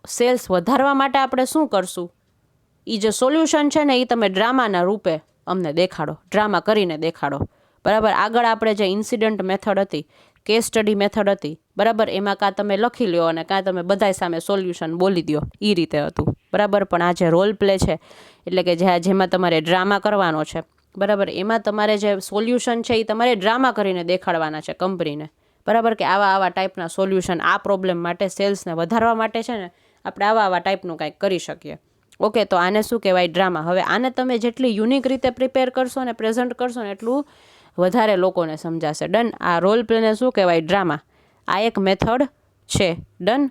સેલ્સ વધારવા માટે આપણે શું કરશું? એ જે સોલ્યુશન છે ને એ તમે ડ્રામાના રૂપે અમને દેખાડો, ડ્રામા કરીને દેખાડો, બરાબર. આગળ આપણે જે ઇન્સિડન્ટ મેથડ હતી, કેસ સ્ટડી મેથડ હતી, બરાબર, એમાં કાં તમે લખી લ્યો અને કાં તમે બધાય સામે સોલ્યુશન બોલી દો, એ રીતે હતું, બરાબર. પણ આ જે રોલ પ્લે છે, એટલે કે જેમાં તમારે ડ્રામા કરવાનો છે, બરાબર, એમાં તમારે જે સોલ્યુશન છે એ તમારે ડ્રામા કરીને દેખાડવાના છે કંપનીને, બરાબર, કે આવા આવા ટાઈપના સોલ્યુશન આ પ્રોબ્લેમ માટે, સેલ્સને વધારવા માટે છે ને આપણે આવા આવા ટાઈપનું કાંઈક કરી શકીએ. ઓકે, તો આને શું કહેવાય? ડ્રામા. હવે આને તમે જેટલી યુનિક રીતે પ્રિપેર કરશો ને પ્રેઝન્ટ કરશો ને એટલું વધારે લોકોને સમજાશે. ડન. આ રોલ પ્લેને શું કહેવાય? ડ્રામા. આ એક મેથડ છે. ડન.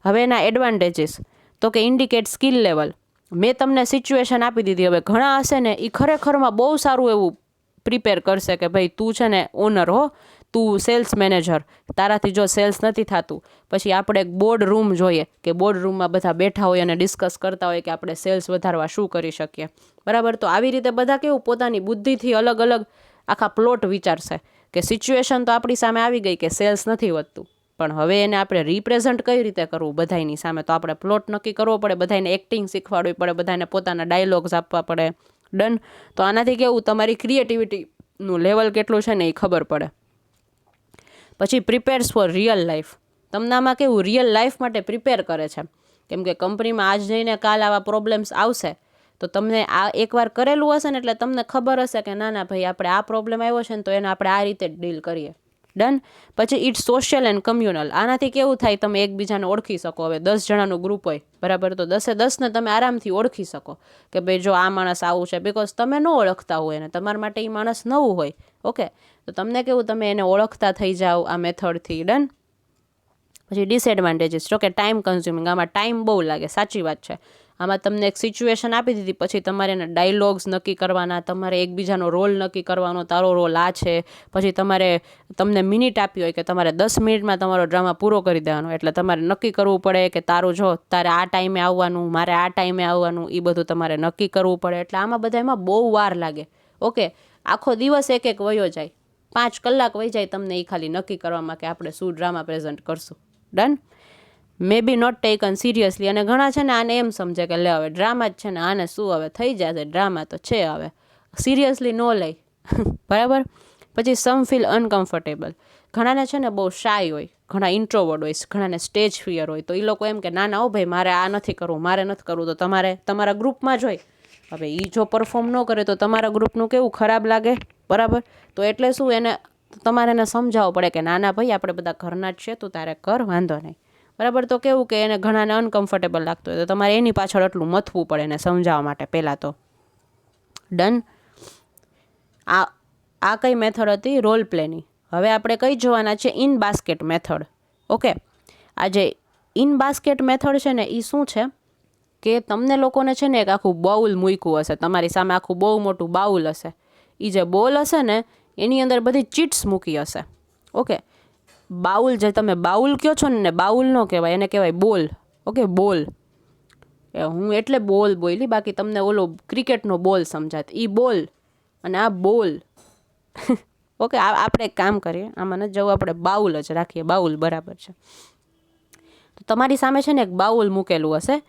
હવે એના એડવાન્ટેજીસ તો કે ઇન્ડિકેટ સ્કિલ લેવલ. મેં તમને સિચ્યુએશન આપી દીધી. હવે ઘણા હશે ને એ ખરેખરમાં બહુ સારું એવું પ્રિપેર કરશે કે ભાઈ તું છે ને ઓનર હો, તું સેલ્સ મેનેજર, તારાથી જો સેલ્સ નથી થતું, પછી આપણે એક બોર્ડ રૂમ જોઈએ કે બોર્ડ રૂમમાં બધા બેઠા હોય અને ડિસ્કસ કરતા હોય કે આપણે સેલ્સ વધારવા શું કરી શકીએ, બરાબર. તો આવી રીતે બધા કેવું પોતાની બુદ્ધિથી અલગ અલગ આખા પ્લોટ વિચારશે કે સિચ્યુએશન તો આપણી સામે આવી ગઈ કે સેલ્સ નથી વધતું, પણ હવે એને આપણે રિપ્રેઝન્ટ કઈ રીતે કરવું બધાની સામે, તો આપણે પ્લોટ નક્કી કરવો પડે, બધાને એક્ટિંગ શીખવાડવી પડે, બધાને પોતાના ડાયલોગ્સ આપવા પડે. ડન. તો આનાથી કેવું તમારી ક્રિએટિવિટીનું લેવલ કેટલું છે ને એ ખબર પડે. પછી પ્રિપેર્સ ફોર રિયલ લાઈફ. તમને આમાં કેવું રિયલ લાઈફ માટે પ્રિપેર કરે છે, કેમ કે કંપનીમાં આજ જઈને કાલ આવા પ્રોબ્લેમ્સ આવશે, તો તમને આ એકવાર કરેલું હશે ને એટલે તમને ખબર હશે કે ના ના ભાઈ આપણે આ પ્રોબ્લેમ આવ્યો છે ને તો એને આપણે આ રીતે જ ડીલ કરીએ. ડન. પછી ઇટ્સ સોશિયલ એન્ડ કમ્યુનલ. આનાથી કેવું થાય, તમે એકબીજાને ઓળખી શકો. હવે 10 જણાનું ગ્રુપ હોય, બરાબર, તો 10 તમે આરામથી ઓળખી શકો કે ભાઈ જો આ માણસ આવું છે, બિકોઝ તમે ન ઓળખતા હોય ને તમારા માટે એ માણસ નવું હોય, ઓકે, તો તમને કેવું તમે એને ઓળખતા થઈ જાઓ આ મેથડથી. ડન. પછી ડિસએડવાન્ટેજીસ તો કે ટાઈમ કન્ઝ્યુમિંગ. આમાં ટાઈમ બહુ લાગે, સાચી વાત છે. આમાં તમને એક સિચ્યુએશન આપી દીધી, પછી તમારે એને ડાયલોગ્સ નક્કી કરવાના, તમારે એકબીજાનો રોલ નક્કી કરવાનો, તારો રોલ આ છે, પછી તમને મિનિટ આપી હોય કે તમારે 10 મિનિટમાં તમારો ડ્રામા પૂરો કરી દેવાનો, એટલે તમારે નક્કી કરવું પડે કે તારું જો તારે આ ટાઈમે આવવાનું, મારે આ ટાઈમે આવવાનું, એ બધું તમારે નક્કી કરવું પડે. એટલે આમાં બધામાં બહુ વાર લાગે. ઓકે, આખો દિવસ એક એક વયો જાય, 5 કલાક વહી જાય તમને એ ખાલી નક્કી કરવામાં કે આપણે શું ડ્રામા પ્રેઝન્ટ કરશું. Done. May be not taken seriously. અને ઘણા છે ને આને એમ સમજે કે લે હવે ડ્રામા જ છે ને, આને શું હવે થઈ જશે, ડ્રામા તો છે, હવે સિરિયસલી ન લઈ. બરાબર. પછી સમ ફીલ અનકમ્ફર્ટેબલ. ઘણાને છે ને બહુ શાય હોય, ઘણા ઇન્ટ્રોવર્ડ હોય, ઘણાને સ્ટેજ ફિયર હોય, તો એ લોકો એમ કે ના ના હો ભાઈ મારે આ નથી કરવું, મારે નથી કરવું. તો તમારે તમારા ગ્રુપમાં જ હોય, હવે એ જો પરફોર્મ ન કરે તો તમારા ગ્રુપનું કેવું ખરાબ લાગે, બરાબર. તો એટલે શું, એને તમારે એને સમજાવવું પડે કે ના ના ભાઈ આપણે બધા ઘરના જ છે, તું તારે કર, વાંધો નહીં, બરાબર. તો કેવું કે એને ઘણાને અનકમ્ફર્ટેબલ લાગતું હોય તો તમારે એની પાછળ એટલું મથવું પડે એને સમજાવવા માટે પહેલાં તો. ડન. આ કઈ મેથડ હતી? રોલ પ્લેની. હવે આપણે કઈ જોવાના છે? In basket method. ઓકે, આ જે ઇન બાસ્કેટ મેથડ છે ને એ શું છે કે તમને લોકોને છે ને એક આખું બાઉલ મૂક્યું હશે તમારી સામે, આખું બહુ મોટું બાઉલ હશે. એ જે બોલ હશે ને એની અંદર બધી ચીટ્સ મૂકી હશે. ઓકે, બાઉલ જે તમે બાઉલ કહો છો ને, બાઉલ ન કહેવાય, એને કહેવાય બોલ. ઓકે, બોલ. હું એટલે બોલ બોલી, બાકી તમને ઓલો ક્રિકેટનો બોલ સમજાત, એ બોલ અને આ બોલ. ઓકે, આપણે એક કામ કરીએ, આમાં ન જવું, આપણે બાઉલ જ રાખીએ, બાઉલ, બરાબર છે. તો તમારી સામે છે ને એક બાઉલ મૂકેલું હશે,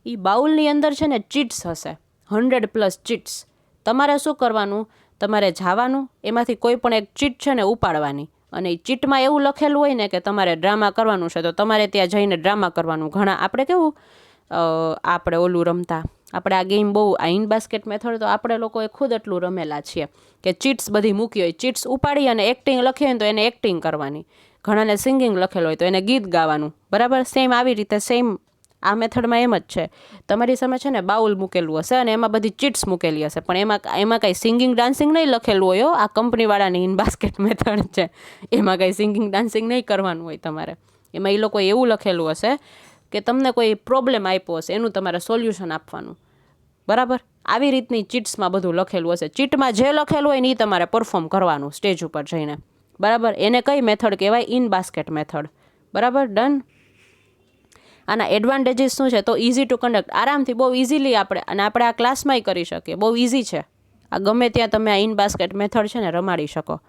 એ બાઉલની અંદર છે ને ચીટ્સ હશે, 100+ ચીટ્સ. તમારે શું કરવાનું? તમારે જવાનું, એમાંથી કોઈ પણ એક ચીટ છે ને ઉપાડવાની, અને એ ચીટમાં એવું લખેલું હોય ને કે તમારે ડ્રામા કરવાનું છે, તો તમારે ત્યાં જઈને ડ્રામા કરવાનું. ઘણા આપણે કેવું આપણે ઓલું રમતા આપણે આ ગેમ બહુ આ ઇન બાસ્કેટ મેથડ તો આપણે લોકોએ ખુદ એટલું રમેલા છીએ કે ચીટ્સ બધી મૂકી હોય, ચીટ્સ ઉપાડી અને એક્ટિંગ લખી હોય તો એને એક્ટિંગ કરવાની, ઘણાને સિંગિંગ લખેલો હોય તો એને ગીત ગાવાનું, બરાબર. સેમ આવી રીતે સેમ આ મેથડમાં એમ જ છે. તમારી સામે છે ને બાઉલ મૂકેલું હશે અને એમાં બધી ચીટ્સ મૂકેલી હશે, પણ એમાં કાંઈ સિંગિંગ ડાન્સિંગ નહીં લખેલું હોય. આ કંપનીવાળાની ઇન બાસ્કેટ મેથડ છે, એમાં કાંઈ સિંગિંગ ડાન્સિંગ નહીં કરવાનું હોય તમારે. એમાં એ લોકોએ એવું લખેલું હશે કે તમને કોઈ પ્રોબ્લેમ આપ્યો હશે, એનું તમારે સોલ્યુશન આપવાનું, બરાબર. આવી રીતની ચીટ્સમાં બધું લખેલું હશે. ચીટમાં જે લખેલું હોય ને એ તમારે પરફોર્મ કરવાનું સ્ટેજ ઉપર જઈને, બરાબર. એને કઈ મેથડ કહેવાય? ઇન બાસ્કેટ મેથડ, બરાબર. ડન. આના એડવાન્ટેજીસ શું છે? તો ઇઝી ટુ કન્ડક્ટ, આરામથી બહુ ઇઝીલી આપણે આ ક્લાસમાંય કરી શકીએ, બહુ ઇઝી છે આ. ગમે ત્યાં તમે આ ઇન બાસ્કેટ મેથડ છે ને રમાડી શકો,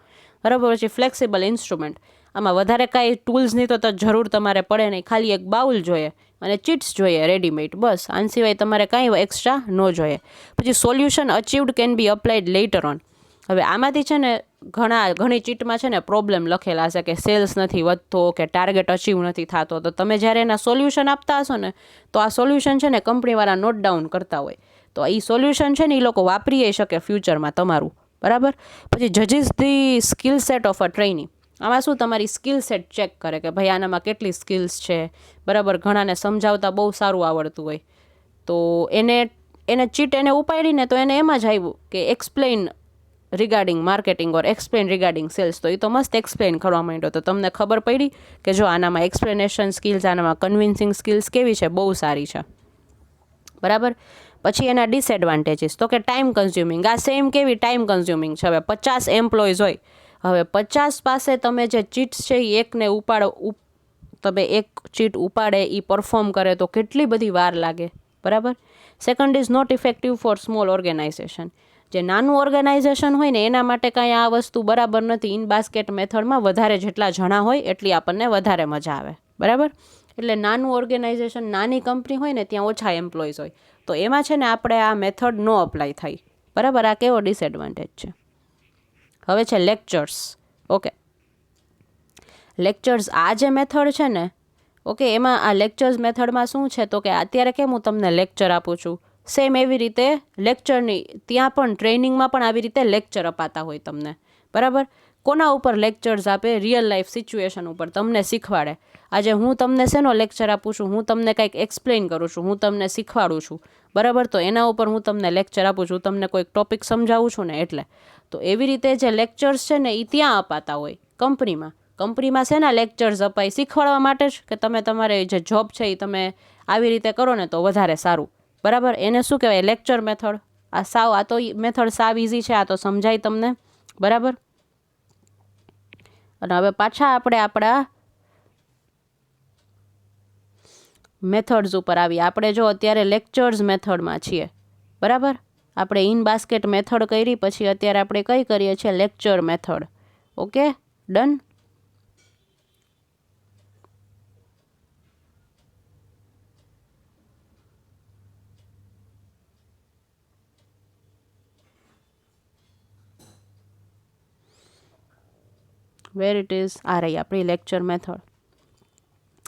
બરાબર. પછી ફ્લેક્સિબલ ઇન્સ્ટ્રુમેન્ટ, આમાં વધારે કાંઈ ટૂલ્સની તો જરૂર તમારે પડે નહીં, ખાલી એક બાઉલ જોઈએ અને ચીટ્સ જોઈએ રેડીમેડ, બસ. આના સિવાય તમારે કાંઈ એક્સ્ટ્રા ન જોઈએ. પછી solution અચીવડ can be applied letter on. હવે આમાંથી છે ને ઘણી ચીટમાં છે ને પ્રોબ્લેમ લખેલા હશે કે સેલ્સ નથી વધતો કે ટાર્ગેટ અચીવ નથી થતો, તો તમે જ્યારે એના સોલ્યુશન આપતા હશો ને તો આ સોલ્યુશન છે ને કંપનીવાળા નોટ ડાઉન કરતા હોય, તો એ સોલ્યુશન છે ને એ લોકો વાપરી શકે ફ્યુચરમાં તમારું, બરાબર. પછી જજીસ the skill set of a training. આમાં શું તમારી સ્કિલ સેટ ચેક કરે કે ભાઈ આનામાં કેટલી સ્કિલ્સ છે, બરાબર. ઘણાને સમજાવતા બહુ સારું આવડતું હોય તો એને ચીટ એને ઉપાડીને તો એને એમાં જ આવ્યું કે એક્સપ્લેન રિગાર્ડિંગ માર્કેટિંગ ઓર એક્સપ્લેન રિગાર્ડિંગ સેલ્સ, તો એ તો મસ્ત એક્સપ્લેન કરવા માંડ્યો, તો તમને ખબર પડી કે જો આનામાં એક્સપ્લેનેશન સ્કિલ્સ, આનામાં કન્વિન્સિંગ સ્કિલ્સ કેવી છે, બહુ સારી છે, બરાબર. પછી એના ડિસએડવાન્ટેજીસ, તો કે ટાઈમ કન્ઝ્યુમિંગ. આ સેમ કેવી ટાઈમ કન્ઝ્યુમિંગ છે. હવે 50 એમ્પ્લોઈઝ હોય, હવે 50 પાસે તમે જે ચીટ્સ છે એ એકને તમે એક ચીટ ઉપાડે એ પરફોર્મ કરે તો કેટલી બધી વાર લાગે, બરાબર. Second is not effective for small organisation. જે નાનું ઓર્ગેનાઇઝેશન હોય ને એના માટે કાંઈ આ વસ્તુ બરાબર નથી. ઇન બાસ્કેટ મેથડમાં વધારે જેટલા જણા હોય એટલી આપણને વધારે મજા આવે, બરાબર. એટલે નાનું ઓર્ગેનાઇઝેશન, નાની કંપની હોય ને ત્યાં ઓછા એમ્પ્લોઈઝ હોય, તો એમાં છે ને આપણે આ મેથડ નો અપ્લાય થાય, બરાબર. આ કેવો ડિસએડવાન્ટેજ છે. હવે છે લેક્ચર્સ. ઓકે, લેક્ચર્સ આ જે મેથડ છે ને, ઓકે, એમાં આ લેક્ચર્સ મેથડમાં શું છે તો કે અત્યારે કેમ હું તમને લેક્ચર આપું છું, સેમ એવી રીતે લેક્ચરની ત્યાં પણ ટ્રેનિંગમાં પણ આવી રીતે લેક્ચર અપાતા હોય તમને, બરાબર. કોના ઉપર લેક્ચર્સ આપે? રિયલ લાઈફ સિચ્યુએશન ઉપર તમને શીખવાડે. આજે હું તમને શેનો લેક્ચર આપું છું? હું તમને કંઈક એક્સપ્લેન કરું છું, હું તમને શીખવાડું છું, બરાબર. તો એના ઉપર હું તમને લેક્ચર આપું છું, તમને કોઈક ટોપિક સમજાવું છું ને એટલે. તો એવી રીતે જે લેક્ચર્સ છે ને એ ત્યાં અપાતા હોય કંપનીમાં શેના લેક્ચર્સ અપાય? શીખવાડવા માટે જ કે તમે તમારે જે જોબ છે એ તમે આવી રીતે કરો ને તો વધારે સારું, બરાબર. એને શું કહેવાય? Lecture method. આ તો મેથડ સાવ ઇઝી છે, આ તો સમજાય તમને, બરાબર. અને હવે પાછા આપણે આપણા મેથડ્સ ઉપર આવીએ. આપણે જો અત્યારે લેક્ચર્સ મેથડમાં છીએ, બરાબર. આપણે ઇન બાસ્કેટ મેથડ કરી, પછી અત્યારે આપણે કઈ કરીએ છીએ? Lecture method. Okay, done. Where it is, આ રહી આપણી લેક્ચર મેથડ.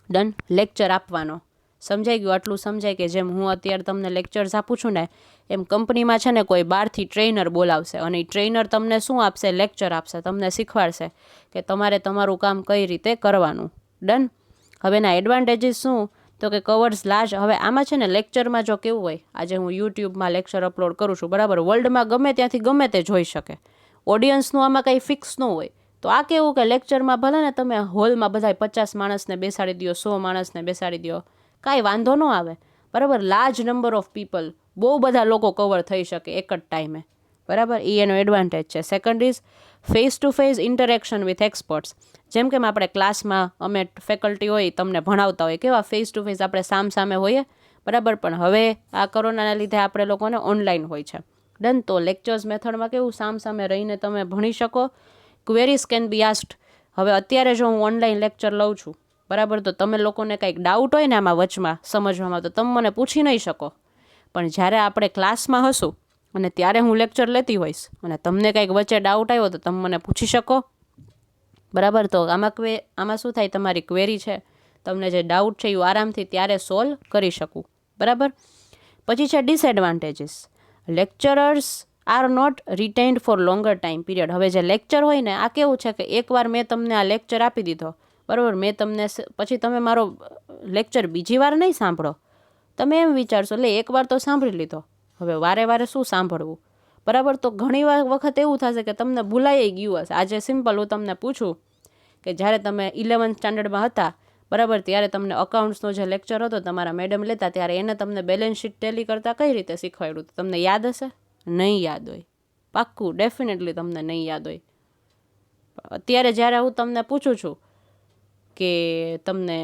ડન. લેક્ચર આપવાનો સમજાઈ ગયું? આટલું સમજાય કે જેમ હું અત્યારે તમને લેક્ચર્સ આપું છું ને એમ કંપનીમાં છે ને કોઈ બહારથી ટ્રેનર બોલાવશે અને એ ટ્રેનર તમને શું આપશે? લેક્ચર આપશે, તમને શીખવાડશે કે તમારે તમારું કામ કઈ રીતે કરવાનું. ડન. હવે એના એડવાન્ટેજીસ શું તો કે કવર્સ લાર્જ. હવે આમાં છે ને લેક્ચરમાં જો કેવું હોય, આજે હું યુટ્યુબમાં લેક્ચર અપલોડ કરું છું, બરાબર. વર્લ્ડમાં ગમે ત્યાંથી ગમે તે જોઈ શકે, ઓડિયન્સનું આમાં કંઈ ફિક્સ ન હોય. તો આ કેવું કે લેક્ચરમાં ભલે ને તમે હોલમાં બધા 50 માણસને બેસાડી દો, 100 માણસને બેસાડી દો, કાંઈ વાંધો ન આવે, બરાબર. લાર્જ નંબર ઓફ પીપલ, બહુ બધા લોકો કવર થઈ શકે એક જ ટાઈમે, બરાબર. એ એનો એડવાન્ટેજ છે. Second is face to face interaction with experts. જેમ કે આપણે ક્લાસમાં અમે ફેકલ્ટી હોય તમને ભણાવતા હોય, કેવા ફેસ ટુ ફેસ આપણે સામે હોઈએ, બરાબર. પણ હવે આ કોરોનાના લીધે આપણે લોકોને ઓનલાઈન હોય છે. ડન. તો લેક્ચર્સ મેથડમાં કેવું સામે રહીને તમે ભણી શકો. Queries can be asked. હવે અત્યારે જો હું ઓનલાઈન લેક્ચર લઉં છું, બરાબર, તો તમે લોકોને કંઈક ડાઉટ હોય ને આમાં વચમાં સમજવામાં, તો તમે મને પૂછી નહીં શકો. પણ જ્યારે આપણે ક્લાસમાં હશું અને ત્યારે હું લેક્ચર લેતી હોઈશ અને તમને કંઈક વચ્ચે ડાઉટ આવ્યો તો તમે મને પૂછી શકો, બરાબર. તો આમાં શું થાય? તમારી ક્વેરી છે, તમને જે ડાઉટ છે એ આરામથી ત્યારે સોલ્વ કરી શકું, બરાબર. પછી છે disadvantages. Lecturers are not retained for longer time period. હવે જે લેક્ચર હોય ને, આ કેવું છે કે એકવાર મેં તમને આ લેક્ચર આપી દીધો, બરાબર, મેં તમને પછી તમે મારો લેક્ચર બીજી વાર નહીં સાંભળો. તમે એમ વિચારશો લે એકવાર તો સાંભળી લીધો, હવે વારે વારે શું સાંભળવું, બરાબર. તો ઘણી વખત એવું થશે કે તમને ભૂલાઈ ગયું હશે. આજે સિમ્પલ હું તમને પૂછું કે જ્યારે તમે 11th સ્ટાન્ડર્ડમાં હતા, બરાબર, ત્યારે તમને અકાઉન્ટ્સનો જે લેક્ચર હતો તમારા મેડમ લેતા, ત્યારે એને તમને બેલેન્સ શીટ ટેલી કરતાં કઈ રીતે શીખવાડ્યું, તમને યાદ હશે? નહીં યાદ હોય, પાક્કું ડેફિનેટલી તમને નહીં યાદ હોય. અત્યારે જ્યારે હું તમને પૂછું છું કે તમને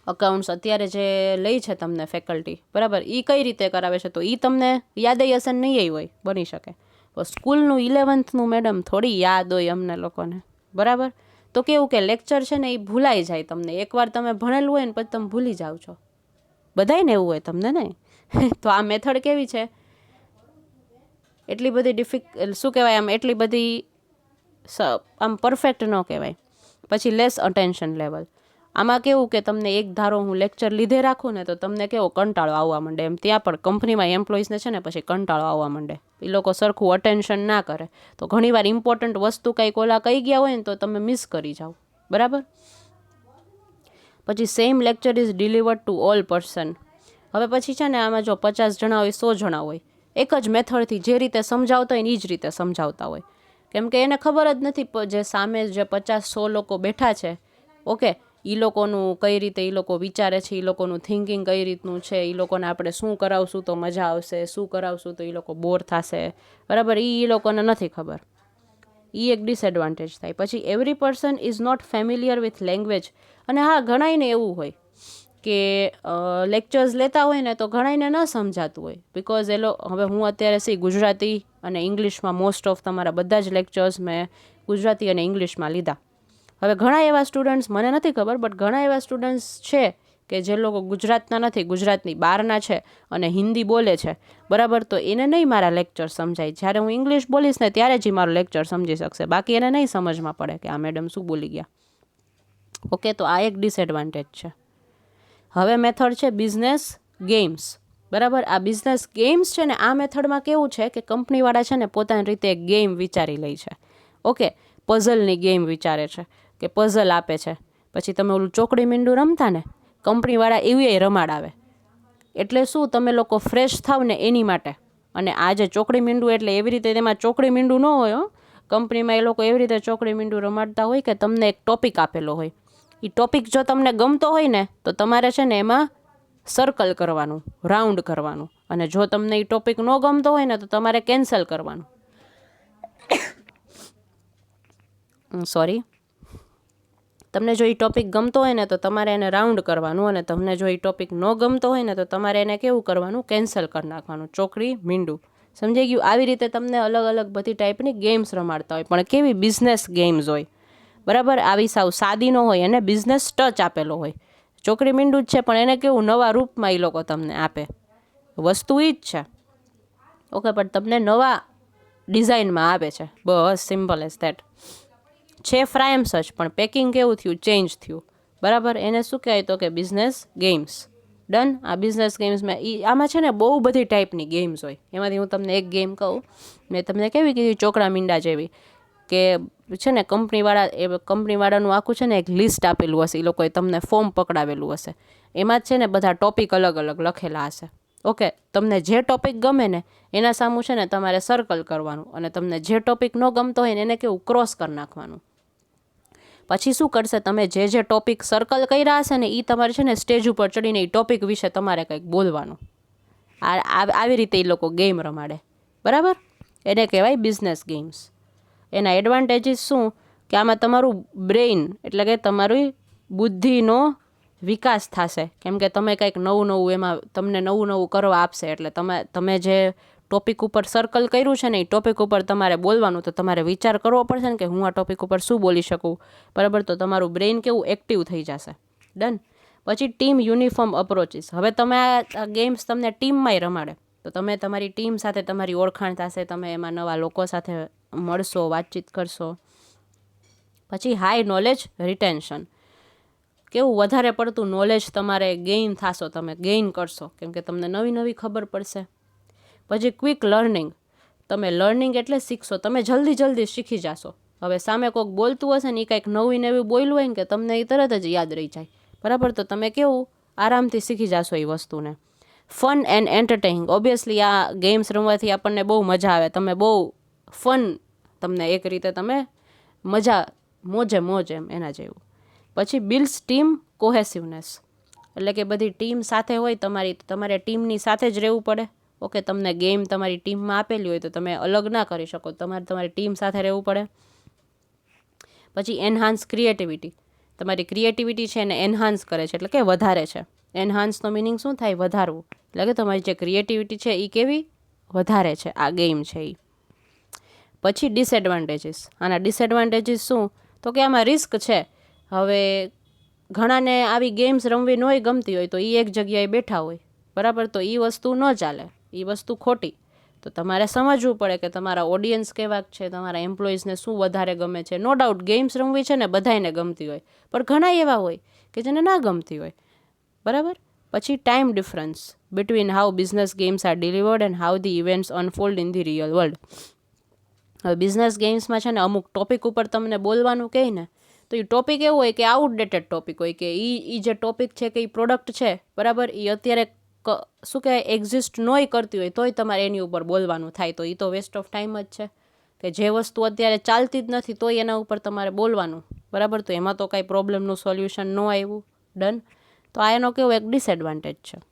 અકાઉન્ટ્સ અત્યારે જે લઈ છે તમને ફેકલ્ટી, બરાબર, એ કઈ રીતે કરાવે છે, તો એ તમને યાદ હશે નહીં હોય, બની શકે. તો સ્કૂલનું 11thનું મેડમ થોડી યાદ હોય અમને લોકોને, બરાબર. તો કેવું કે લેક્ચર છે ને એ ભૂલાઈ જાય તમને. એકવાર તમે ભણેલું હોય ને પછી તમે ભૂલી જાઓ છો. બધાયને એવું હોય, તમને નહીં. તો આ મેથડ કેવી છે, એટલી બધી શું કહેવાય, આમ એટલી બધી આમ પરફેક્ટ ન કહેવાય. પછી લેસ અટેન્શન લેવલ. આમાં કેવું કે તમને એક ધારો હું લેક્ચર લીધે રાખું ને તો તમને કેવો કંટાળો આવવા માંડે. એમ ત્યાં પણ કંપનીમાં એમ્પ્લોઈઝને છે ને પછી કંટાળો આવવા માંડે, એ લોકો સરખું અટેન્શન ના કરે. તો ઘણીવાર ઇમ્પોર્ટન્ટ વસ્તુ કંઈક ઓલા કહી ગયા હોય ને તો તમે મિસ કરી જાઓ, બરાબર. પછી same lecture is delivered to all person. હવે પછી છે ને આમાં જો 50 જણા હોય, 100 જણા હોય, એક જ મેથડથી જે રીતે સમજાવતા હોય ને એ જ રીતે સમજાવતા હોય. કેમ કે એને ખબર જ નથી જે સામે જે 50-100 લોકો બેઠા છે, ઓકે, એ લોકોનું કઈ રીતે એ લોકો વિચારે છે, એ લોકોનું થિંકિંગ કઈ રીતનું છે, એ લોકોને આપણે શું કરાવશું તો મજા આવશે, શું કરાવશું તો એ લોકો બોર થશે, બરાબર, એ લોકોને નથી ખબર. એ એક ડિસએડવાન્ટેજ થાય. પછી every person is not familiar with language. અને હા, ઘણાઈને એવું હોય કે લેક્ચર્સ લેતા હોય ને તો ઘણાઈને ન સમજાતું હોય, બિકોઝ હવે હું અત્યારે ગુજરાતી અને ઇંગ્લિશમાં મોસ્ટ ઓફ તમારા બધા જ લેક્ચર્સ મેં ગુજરાતી અને ઇંગ્લિશમાં લીધા. હવે ઘણા એવા સ્ટુડન્ટ્સ, મને નથી ખબર, બટ ઘણા એવા સ્ટુડન્ટ્સ છે કે જે લોકો ગુજરાતના નથી, ગુજરાતની બહારના છે અને હિન્દી બોલે છે, બરાબર. તો એને નહીં મારા લેક્ચર સમજાય. જ્યારે હું ઇંગ્લિશ બોલીશ ને ત્યારે જ મારો લેક્ચર સમજી શકશે, બાકી એને નહીં સમજમાં પડે કે આ મેડમ શું બોલી ગયા. ઓકે, તો આ એક ડિસએડવાન્ટેજ છે. હવે મેથડ છે બિઝનેસ ગેમ્સ, બરાબર. આ બિઝનેસ ગેમ્સ છે ને, આ મેથડમાં કેવું છે કે કંપનીવાળા છે ને પોતાની રીતે એક ગેમ વિચારી લે છે. ઓકે, પઝલની ગેમ વિચારે છે કે પઝલ આપે છે. પછી તમે ઓલું ચોકડી મીંડું રમતા ને, કંપનીવાળા એવી રમાડાવે. એટલે શું, તમે લોકો ફ્રેશ થાવ ને એની માટે. અને આ જે ચોકડી મીંડું એટલે એવી રીતે તેમાં ચોકડી મીંડું ન હોય, કંપનીમાં એ લોકો એવી રીતે ચોકડી મીંડું રમાડતા હોય કે તમને એક ટોપિક આપેલો હોય, એ ટોપિક જો તમને ગમતો હોય ને તો તમારે છે ને એમાં સર્કલ કરવાનું, રાઉન્ડ કરવાનું. અને જો તમને એ ટોપિક ન ગમતો હોય ને તો તમારે કેન્સલ કરવાનું. સોરી, તમને જો એ ટોપિક ગમતો હોય ને તો તમારે એને રાઉન્ડ કરવાનું, અને તમને જો એ ટોપિક ન ગમતો હોય ને તો તમારે એને કેવું કરવાનું, કેન્સલ કરી નાખવાનું, ચોકડી મીંડું. સમજાઈ ગયું? આવી રીતે તમને અલગ અલગ બધી ટાઈપની ગેમ્સ રમાડતા હોય, પણ કેવી બિઝનેસ ગેમ્સ હોય, બરાબર. આવી સાવ સાદી ન હોય, એને બિઝનેસ ટચ આપેલો હોય. ચોકડી મીંડું જ છે પણ એને કેવું નવા રૂપમાં એ લોકો તમને આપે, વસ્તુ એ જ છે, ઓકે, પણ તમને નવા ડિઝાઇનમાં આપે છે, બસ સિમ્પલ એઝ ધેટ. છે ફ્રાયમ્સ જ, પણ પેકિંગ કેવું થયું, ચેન્જ થયું, બરાબર. એને શું કહેવાય તો કે બિઝનેસ ગેમ્સ. ડન. આ બિઝનેસ ગેમ્સમાં આમાં છે ને બહુ બધી ટાઈપની ગેમ્સ હોય. એમાંથી હું તમને એક ગેમ કહું, મેં તમને કેવી કીધી ચોકડા મીંડા જેવી, કે છે ને કંપનીવાળાનું આખું છે ને એક લિસ્ટ આપેલું હશે, એ લોકોએ તમને ફોર્મ પકડાવેલું હશે, એમાં જ છે ને બધા ટોપિક અલગ અલગ લખેલા હશે. ઓકે, તમને જે ટોપિક ગમે ને એના સામું છે ને તમારે સર્કલ કરવાનું, અને તમને જે ટોપિક ન ગમતો હોય ને એને કેવું ક્રોસ કરી નાખવાનું. પછી શું કરશે, તમે જે જે ટોપિક સર્કલ કર્યા હશે ને એ તમારે છે ને સ્ટેજ ઉપર ચડીને એ ટોપિક વિશે તમારે કંઈક બોલવાનું. આવી રીતે એ લોકો ગેમ રમાડે, બરાબર. એને કહેવાય બિઝનેસ ગેમ્સ. એના એડવાન્ટેજીસ શું કે આમાં તમારું બ્રેઇન એટલે કે તમારી બુદ્ધિનો વિકાસ થશે, કેમ કે તમે કંઈક નવું એમાં તમને નવું કરવા આપશે. એટલે તમે જે ટોપિક ઉપર સર્કલ કર્યું છે ને એ ટોપિક ઉપર તમારે બોલવાનું, તો તમારે વિચાર કરવો પડશે ને કે હું આ ટોપિક ઉપર શું બોલી શકું, બરાબર. તો તમારું બ્રેઇન કેવું એક્ટિવ થઈ જશે. ડન. પછી ટીમ યુનિફોર્મ અપ્રોચીસ. હવે તમે આ ગેમ્સ તમને ટીમમાંય રમાડે, તો તમે તમારી ટીમ સાથે તમારી ઓળખાણ થશે, તમે એમાં નવા લોકો સાથે મળશો, વાતચીત કરશો. પછી હાઈ નોલેજ રિટેન્શન. કેવું વધારે પડતું નોલેજ તમારે ગેઇન થશો, તમે ગેઇન કરશો, કેમ કે તમને નવી નવી ખબર પડશે. પછી ક્વિક લર્નિંગ, તમે લર્નિંગ એટલે શીખશો, તમે જલ્દી શીખી જશો. હવે સામે કોઈક બોલતું હશે ને એ કંઈક નવી બોલ્યું હોય ને કે તમને એ તરત જ યાદ રહી જાય, બરાબર. તો તમે કેવું આરામથી શીખી જશો એ વસ્તુને. ફન એન્ડ એન્ટરટેનિંગ, ઓબ્વિયસલી આ ગેમ્સ રમવાથી આપણને બહુ મજા આવે, તમે બહુ ફન, તમને એક રીતે તમે મજા મોજ એમ એના જેવું. પછી બિલ્ડ્સ ટીમ કોહેસિવનેસ, એટલે કે બધી ટીમ સાથે હોય તમારે ટીમની સાથે જ રહેવું પડે. ઓકે, તમને ગેમ તમારી ટીમમાં આપેલી હોય તો તમે અલગ ના કરી શકો, તમારી ટીમ સાથે રહેવું પડે. પછી એનહાન્સ ક્રિએટિવિટી, તમારી ક્રિએટિવિટી છે એને એનહાન્સ કરે છે, એટલે કે વધારે છે. એનહાન્સનો મિનિંગ શું થાય? વધારવું, એટલે કે તમારી જે ક્રિએટિવિટી છે એ કેવી વધારે છે આ ગેમ છે એ. પછી ડિસએડવાન્ટેજીસ, આના ડિસએડવાન્ટેજીસ શું? તો કે આમાં રિસ્ક છે. હવે ઘણાને આવી ગેમ્સ રમવી નોય ગમતી હોય તો એ એક જગ્યાએ બેઠા હોય, બરાબર, તો એ વસ્તુ ન ચાલે, એ વસ્તુ ખોટી. તો તમારે સમજવું પડે કે તમારા ઓડિયન્સ કેવા છે, તમારા એમ્પ્લોઈઝને શું વધારે ગમે છે. નો ડાઉટ ગેમ્સ રમવી છે ને બધાને ગમતી હોય, પણ ઘણા એવા હોય કે જેને ના ગમતી હોય, બરાબર. પછી time difference between how business games are delivered and how the events unfold in the real world. હવે બિઝનેસ ગેમ્સમાં છે ને અમુક ટોપિક ઉપર તમને બોલવાનું કહે ને, તો એ ટોપિક એવું હોય કે આઉટડેટેડ ટોપિક હોય, કે એ જે ટોપિક છે કે એ પ્રોડક્ટ છે, બરાબર, એ અત્યારે શું કહેવાય એક્ઝિસ્ટ નોય કરતી હોય તોય તમારે એની ઉપર બોલવાનું થાય. તો એ તો વેસ્ટ ઓફ ટાઈમ જ છે, કે જે વસ્તુ અત્યારે ચાલતી જ નથી તોય એના ઉપર તમારે બોલવાનું, બરાબર. તો એમાં તો કાંઈ પ્રોબ્લેમનું સોલ્યુશન ન આવ્યું. ડન. તો આ એનો કેવો એક ડિસએડવાન્ટેજ છે.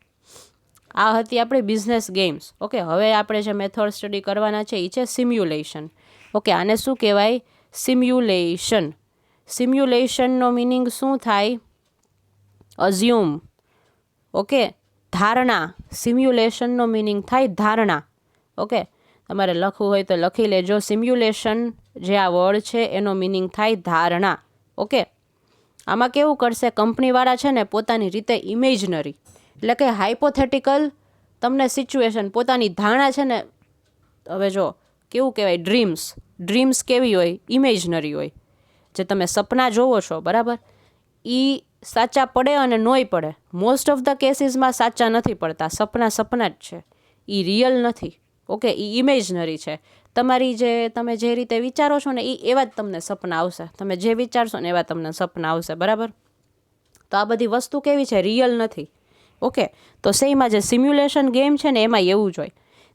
આ હતી આપણી બિઝનેસ ગેમ્સ. ઓકે, હવે આપણે જે મેથડ સ્ટડી કરવાના છે એ છે સિમ્યુલેશન. ઓકે, આને શું કહેવાય? સિમ્યુલેશન. સિમ્યુલેશનનો મિનિંગ શું થાય? અઝ્યુમ. ઓકે, ધારણા. સિમ્યુલેશનનો મિનિંગ થાય ધારણા. ઓકે, તમારે લખવું હોય તો લખી લેજો. સિમ્યુલેશન જે આ વર્ડ છે એનો મિનિંગ થાય ધારણા. ઓકે, આમાં કેવું કરશે કંપનીવાળા છે ને પોતાની રીતે ઇમેજનરી, એટલે કે હાઇપોથેટિકલ તમને સિચ્યુએશન પોતાની ધારણા છે ને, હવે જો કેવું કહેવાય ડ્રીમ્સ કેવી હોય? ઇમેજનરી હોય. જે તમે સપના જોવો છો, બરાબર, એ સાચા પડે અને નોય પડે. મોસ્ટ ઓફ ધ કેસીસમાં સાચા નથી પડતા. સપના જ છે, એ રિયલ નથી. ઓકે, એ ઇમેજનરી છે. તમે જે રીતે વિચારો છો ને એવા જ તમને સપના આવશે. તમે જે વિચારશો ને એવા તમને સપના આવશે, બરાબર. તો આ બધી વસ્તુ કેવી છે? રિયલ નથી. ઓકે, તો સેમાં જે સિમ્યુલેશન ગેમ છે ને એમાં એવું જ હોય.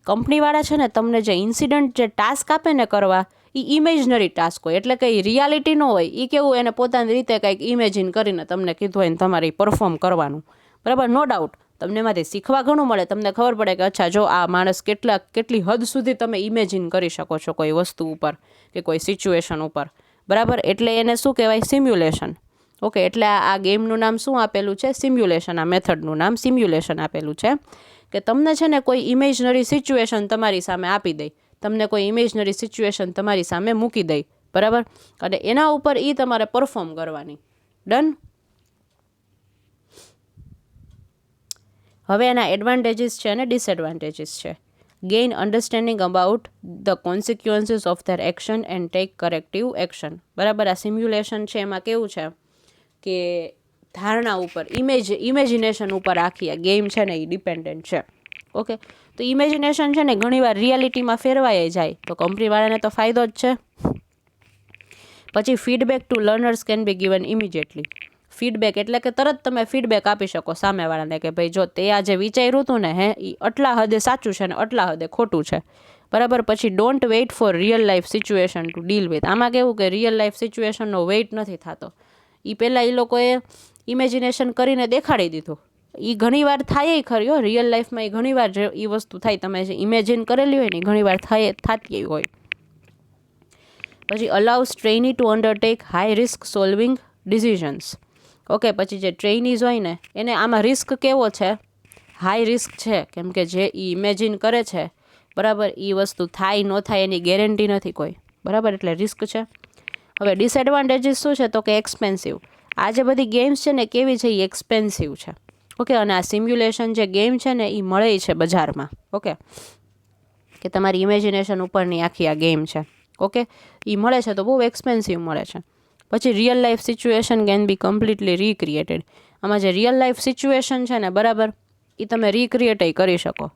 કંપનીવાળા છે ને તમને જે ઇન્સિડન્ટ જે ટાસ્ક આપે ને કરવા, એ ઇમેજનરી ટાસ્ક હોય, એટલે કે એ રિયાલિટી ન હોય. એ કેવું એને પોતાની રીતે કંઈક ઇમેજિન કરીને તમને કીધું હોય ને તમારે પરફોર્મ કરવાનું, બરાબર. નો ડાઉટ તમને એમાંથી શીખવા ઘણું મળે. તમને ખબર પડે કે અચ્છા જો આ માણસ કેટલી હદ સુધી તમે ઇમેજિન કરી શકો છો કોઈ વસ્તુ ઉપર કે કોઈ સિચ્યુએશન ઉપર, બરાબર. એટલે એને શું કહેવાય? સિમ્યુલેશન. ઓકે, એટલે આ ગેમનું નામ શું આપેલું છે? સિમ્યુલેશન. આ મેથડનું નામ સિમ્યુલેશન આપેલું છે. કે તમને છે ને કોઈ ઇમેજનરી સિચ્યુએશન તમારી સામે આપી દે, તમને કોઈ ઇમેજનરી સિચ્યુએશન તમારી સામે મૂકી દે, બરાબર, અને એના ઉપર એ તમારે પરફોર્મ કરવાની. ડન. હવે એના એડવાન્ટેજીસ છે અને ડિસએડવાન્ટેજીસ છે. Gain understanding about the consequences of their action and take corrective action, બરાબર. આ સિમ્યુલેશન છે એમાં કેવું છે કે ધારણા ઉપર, ઇમેજિનેશન ઉપર આખી આ ગેમ છે ને એ ડિપેન્ડન્ટ છે. ઓકે, તો ઇમેજિનેશન છે ને ઘણીવાર રિયાલિટીમાં ફેરવાઈ જાય તો કંપનીવાળાને તો ફાયદો જ છે. પછી feedback to learners can be given immediately. Feedback એટલે કે તરત તમે ફીડબેક આપી શકો સામેવાળાને કે ભાઈ જો તે આ જે વિચાર્યું હતું ને એ આટલા હદે સાચું છે ને આટલા હદે ખોટું છે, બરાબર. પછી don't weight four real life situation to deal with. આમાં કેવું કે રિયલ લાઈફ સિચ્યુએશનનો વેઇટ નથી થતો. એ પહેલાં એ લોકોએ ઇમેજિનેશન કરીને દેખાડી દીધું. એ ઘણીવાર થાય ખરી રિયલ લાઈફમાં, એ ઘણીવાર એ વસ્તુ થાય. તમે જે ઇમેજિન કરેલી હોય ને એ ઘણીવાર થતી હોય. પછી allows trainee to undertake high risk solving decisions. Okay, પછી જે ટ્રેનીઝ હોય ને એને આમાં રિસ્ક કેવો છે? હાઈ રિસ્ક છે, કેમ કે જે એ ઇમેજિન કરે છે, બરાબર, એ વસ્તુ થાય ન થાય એની ગેરંટી નથી કોઈ, બરાબર, એટલે રિસ્ક છે. હવે ડિસએડવાન્ટેજીસ શું છે? તો કે એક્સપેન્સિવ. આ જે બધી ગેમ્સ છે ને કેવી છે? એ એક્સપેન્સિવ છે. ઓકે, અને આ સિમ્યુલેશન જે ગેમ છે ને એ મળે છે બજારમાં. ઓકે, કે તમારી ઇમેજિનેશન ઉપરની આખી આ ગેમ છે. ઓકે, એ મળે છે તો બહુ એક્સપેન્સિવ મળે છે. પછી real life situation can be completely recreated. આમાં જે રિયલ લાઈફ સિચ્યુએશન છે ને બરાબર, એ તમે રીક્રિએટ કરી શકો.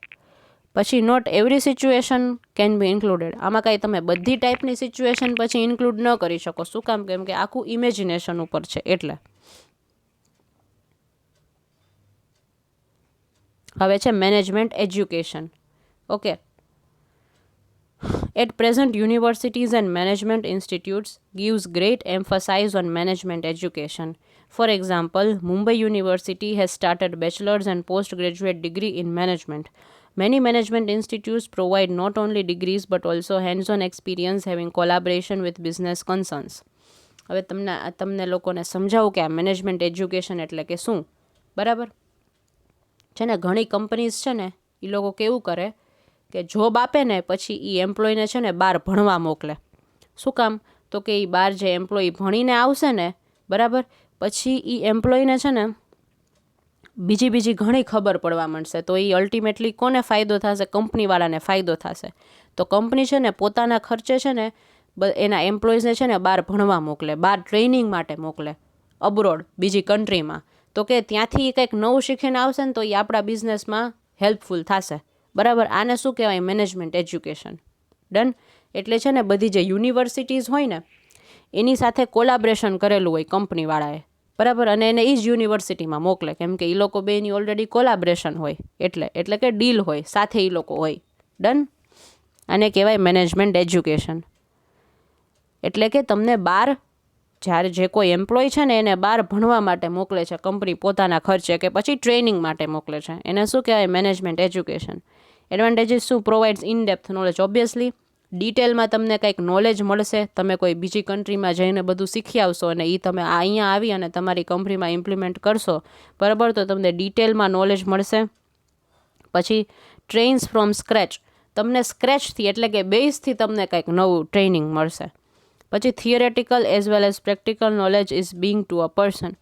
પછી not every situation can be included. આમાં કાંઈ તમે બધી ટાઈપની સિચ્યુએશન પછી ઇન્ક્લુડ ન કરી શકો. શું કામ? કેમ કે આખું ઇમેજિનેશન ઉપર છે એટલે. હવે છે management education. Okay, at present universities and management institutes gives great emphasis on management education. For example, Mumbai University has started bachelor's and postgraduate degree in management. Many management institutes provide not only degrees but also hands-on experience having collaboration with business concerns. હવે તમને લોકોને સમજાવું કે આ management education એટલે કે શું. બરાબર છે ને, ઘણી કંપનીઝ છે ને એ લોકો કેવું કરે કે જોબ આપે ને પછી એ એમ્પ્લોયને છે ને બહાર ભણવા મોકલે. શું કામ? તો કે એ બહાર જે એમ્પ્લોય ભણીને આવશે ને બરાબર, પછી એ એમ્પ્લોયને છે ને બીજી ઘણી ખબર પડવા માંડશે. તો એ અલ્ટિમેટલી કોને ફાયદો થશે? કંપનીવાળાને ફાયદો થશે. તો કંપની છે ને પોતાના ખર્ચે છે ને એના એમ્પ્લોયઝને છે ને બહાર ભણવા મોકલે, બહાર ટ્રેનિંગ માટે મોકલે, અબ્રોડ બીજી કન્ટ્રીમાં. તો કે ત્યાંથી કંઈક નવું શીખીને આવશે ને તો એ આપણા બિઝનેસમાં હેલ્પફુલ થશે. બરાબર, આને શું કહેવાય? Management education. ડન. એટલે છે ને બધી જે યુનિવર્સિટીઝ હોય ને એની સાથે કોલાબરેશન કરેલું હોય કંપનીવાળાએ. બરાબર, અને એને એ જ યુનિવર્સિટીમાં મોકલે કેમ કે એ લોકો બેની ઓલરેડી કોલાબરેશન હોય એટલે કે ડીલ હોય, સાથે એ લોકો હોય. ડન. આને કહેવાય મેનેજમેન્ટ એજ્યુકેશન. એટલે કે તમને બહાર જ્યારે જે કોઈ એમ્પ્લોય છે ને એને બહાર ભણવા માટે મોકલે છે કંપની પોતાના ખર્ચે કે પછી ટ્રેનિંગ માટે મોકલે છે, એને શું કહેવાય? Management education. એડવાન્ટેજીસ શું? Provides in depth knowledge. Obviously ડિટેલમાં તમને કંઈક નોલેજ મળશે. તમે કોઈ બીજી કન્ટ્રીમાં જઈને બધું શીખી આવશો અને એ તમે અહીંયા આવી અને તમારી કંપનીમાં ઇમ્પ્લિમેન્ટ કરશો બરાબર, તો તમને ડિટેલમાં નોલેજ મળશે. પછી ટ્રેન્સ ફ્રોમ સ્ક્રેચ. તમને સ્ક્રેચથી એટલે કે બેઝથી તમને કંઈક નવું ટ્રેનિંગ મળશે. પછી theoretical as well as practical knowledge is Bing to a person.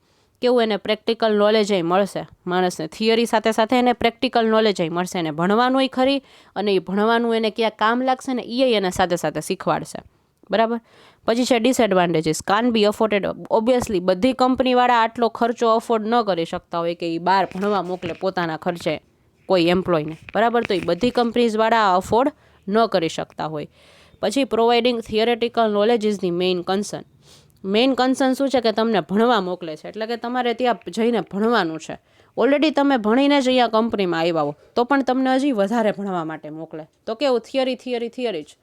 કેવું? એને પ્રેક્ટિકલ નોલેજ મળશે માણસને. થિયરી સાથે સાથે એને પ્રેક્ટિકલ નોલેજ મળશે. એને ભણવાનુંય ખરી અને એ ભણવાનું એને ક્યાં કામ લાગશે ને એ એને સાથે સાથે શીખવાડશે. બરાબર. પછી છે ડિસએડવાન્ટેજીસ. કાન બી અફોર્ડેડ. ઓબ્વિયસલી બધી કંપનીવાળા આટલો ખર્ચો અફોર્ડ ન કરી શકતા હોય કે એ બહાર ભણવા મોકલે પોતાના ખર્ચે કોઈ એમ્પ્લોયને. બરાબર, તો એ બધી કંપનીઝવાળા અફોર્ડ ન કરી શકતા હોય. પછી providing theoretical knowledge is the main concern. Main concern શું છે? કે તમને ભણવા મોકલે છે એટલે કે તમારે ત્યાં જઈને ભણવાનું છે. ઓલરેડી તમે ભણીને જ અહીંયા કંપનીમાં આવ્યા હો તો પણ તમને હજી વધારે ભણવા માટે મોકલે. તો કેવું? થિયરી જ.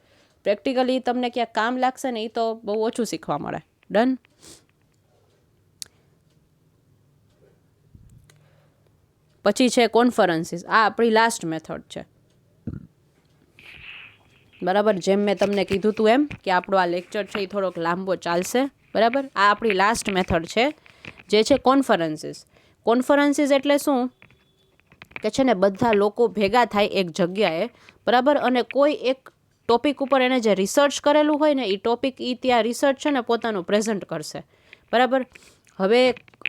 પ્રેક્ટિકલી તમને ક્યાં કામ લાગશે ને એ તો બહુ ઓછું શીખવા મળે. ડન. પછી છે કોન્ફરન્સીસ. આ આપણી લાસ્ટ મેથડ છે. બરાબર, જેમ મેં તમને કીધું હતું એમ કે આપણો આ લેક્ચર છે એ થોડોક લાંબો ચાલશે. બરાબર, આ આપણી લાસ્ટ મેથડ છે જે છે કોન્ફરન્સીસ. કોન્ફરન્સીસ એટલે શું? કે છે ને બધા લોકો ભેગા થાય એક જગ્યાએ બરાબર, અને કોઈ એક ટોપિક ઉપર એને જે રિસર્ચ કરેલું હોય ને એ ટોપિક એ ત્યાં રિસર્ચ છે ને પોતાનું પ્રેઝન્ટ કરશે. બરાબર. હવે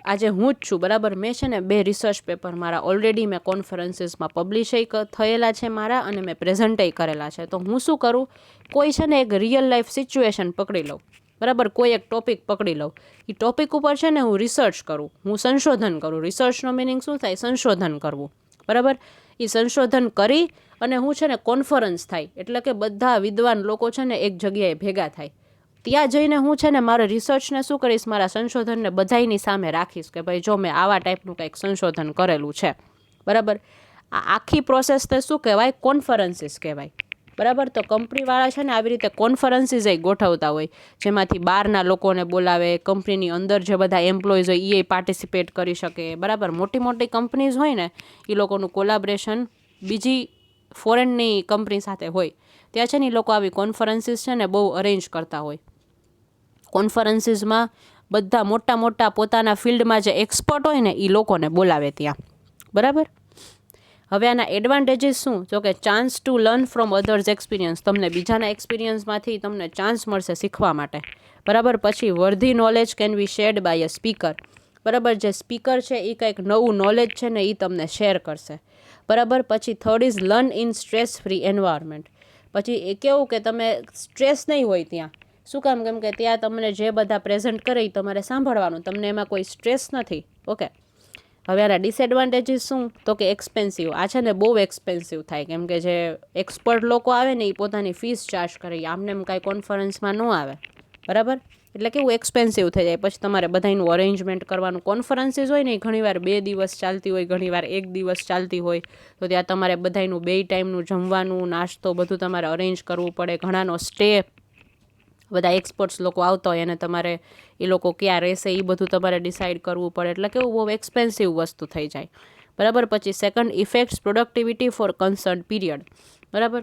આજે હું જ છું બરાબર, મેં છે ને 2 રિસર્ચ પેપર મારા ઓલરેડી મેં કોન્ફરન્સીસમાં પબ્લિશ થયેલા છે મારા, અને મેં પ્રેઝન્ટેય કરેલા છે. તો હું શું કરું? કોઈ છે ને એક રિયલ લાઈફ સિચ્યુએશન પકડી લઉં. બરાબર, કોઈ એક ટોપિક પકડી લઉં. એ ટોપિક ઉપર છે ને હું રિસર્ચ કરું, હું સંશોધન કરું. રિસર્ચનો મિનિંગ શું થાય? સંશોધન કરવું. બરાબર, એ સંશોધન કરી અને હું છે ને કોન્ફરન્સ થાય એટલે કે બધા વિદ્વાન લોકો છે ને એક જગ્યાએ ભેગા થાય. ત્યાં જઈને હું છે ને મારા રિસર્ચને શું કરીશ? મારા સંશોધનને બધાની સામે રાખીશ કે ભાઈ જો મેં આવા ટાઈપનું કંઈક સંશોધન કરેલું છે. બરાબર, આ આખી પ્રોસેસને શું કહેવાય? કોન્ફરન્સીસ કહેવાય. બરાબર, તો કંપનીવાળા છે ને આવી રીતે કોન્ફરન્સીસ ગોઠવતા હોય જેમાંથી બહારના લોકોને બોલાવે, કંપનીની અંદર જે બધા એમ્પ્લોઈઝ હોય એ પાર્ટિસિપેટ કરી શકે. બરાબર, મોટી કંપનીઝ હોય ને એ લોકોનું કોલાબરેશન બીજી ફોરેનની કંપની સાથે હોય. ત્યાં છે ને એ લોકો આવી કોન્ફરન્સીસ છે ને બહુ અરેન્જ કરતા હોય. કોન્ફરન્સીસમાં બધા મોટા પોતાના ફિલ્ડમાં જે એક્સપર્ટ હોય ને એ લોકોને બોલાવે ત્યાં. બરાબર. હવે આના એડવાન્ટેજીસ શું? તો કે chance to learn from others experience. તમને બીજાના એક્સપિરિયન્સમાંથી તમને ચાન્સ મળશે શીખવા માટે. બરાબર. પછી worthy knowledge can be shared by a speaker. બરાબર, જે સ્પીકર છે એ કંઈક નવું નોલેજ છે ને એ તમને શેર કરશે. બરાબર. પછી third is learn in stress free environment. પછી એ કેવું કે તમે સ્ટ્રેસ નહીં હોય ત્યાં શું કામ? કેમ કે ત્યાં તમને જે બધા પ્રેઝન્ટ કરે એ તમારે સાંભળવાનું, તમને એમાં કોઈ સ્ટ્રેસ નથી. ઓકે, હવે આના ડિસએડવાન્ટેજીસ શું? તો કે એક્સપેન્સિવ. આ છે ને બહુ એક્સપેન્સિવ થાય, કેમ કે જે એક્સપર્ટ લોકો આવે ને એ પોતાની ફીસ ચાર્જ કરે, આમને એમ કાંઈ કોન્ફરન્સમાં ન આવે, બરાબર? એટલે કેવું એક્સપેન્સિવ થઈ જાય. પછી તમારે બધાનું અરેન્જમેન્ટ કરવાનું. કોન્ફરન્સીસ હોય ને એ ઘણીવાર 2 દિવસ ચાલતી હોય, ઘણીવાર 1 દિવસ ચાલતી હોય, તો ત્યાં તમારે બધાનું 2 ટાઈમનું જમવાનું, નાસ્તો બધું તમારે અરેન્જ કરવું પડે. ઘણાનો સ્ટે, બધા એક્સપર્ટ્સ લોકો આવતા હોય અને તમારે એ લોકો ક્યાં રહેશે એ બધું તમારે ડિસાઇડ કરવું પડે. એટલે કેવું બહુ એક્સપેન્સિવ વસ્તુ થઈ જાય, બરાબર? પછી second, effects productivity for concern period, બરાબર?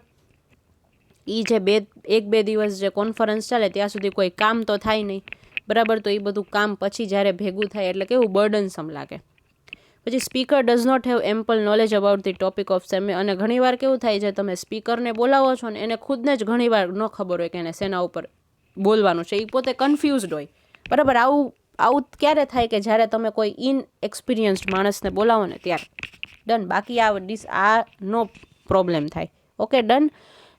એ જે 1-2 દિવસ જે કોન્ફરન્સ ચાલે ત્યાં સુધી કોઈ કામ તો થાય નહીં, બરાબર? તો એ બધું કામ પછી જ્યારે ભેગું થાય એટલે કેવું બર્ડનસમ લાગે. પછી speaker does not have ample knowledge about the topic of same. અને ઘણીવાર કેવું થાય છે, તમે સ્પીકરને બોલાવો છો ને એને ખુદને જ ઘણીવાર ન ખબર હોય કે એને શેના ઉપર બોલવાનું છે, એ પોતે કન્ફ્યુઝડ હોય, બરાબર? આવું ક્યારે થાય કે જ્યારે તમે કોઈ ઇનએક્સપિરિયન્સ્ડ માણસને બોલાવો ને ત્યારે. ડન. બાકી આ નો પ્રોબ્લેમ થાય. Okay, done.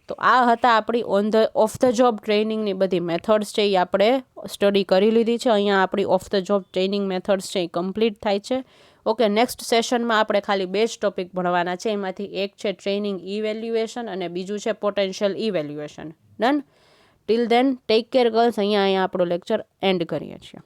તો આ હતા આપણી ઓફ ધ જોબ ટ્રેનિંગની બધી મેથડ્સ છે, એ આપણે સ્ટડી કરી લીધી છે. અહીંયા આપણી of the job training methods છે એ કમ્પ્લીટ થાય છે. ઓકે, નેક્સ્ટ સેશનમાં આપણે ખાલી 2 જ ટોપિક ભણવાના છે. એમાંથી એક છે ટ્રેનિંગ ઇવેલ્યુએશન અને બીજું છે potential evaluation. Done. Till then take care girls. અહીંયા આપણો લેક્ચર એન્ડ કરીએ છીએ.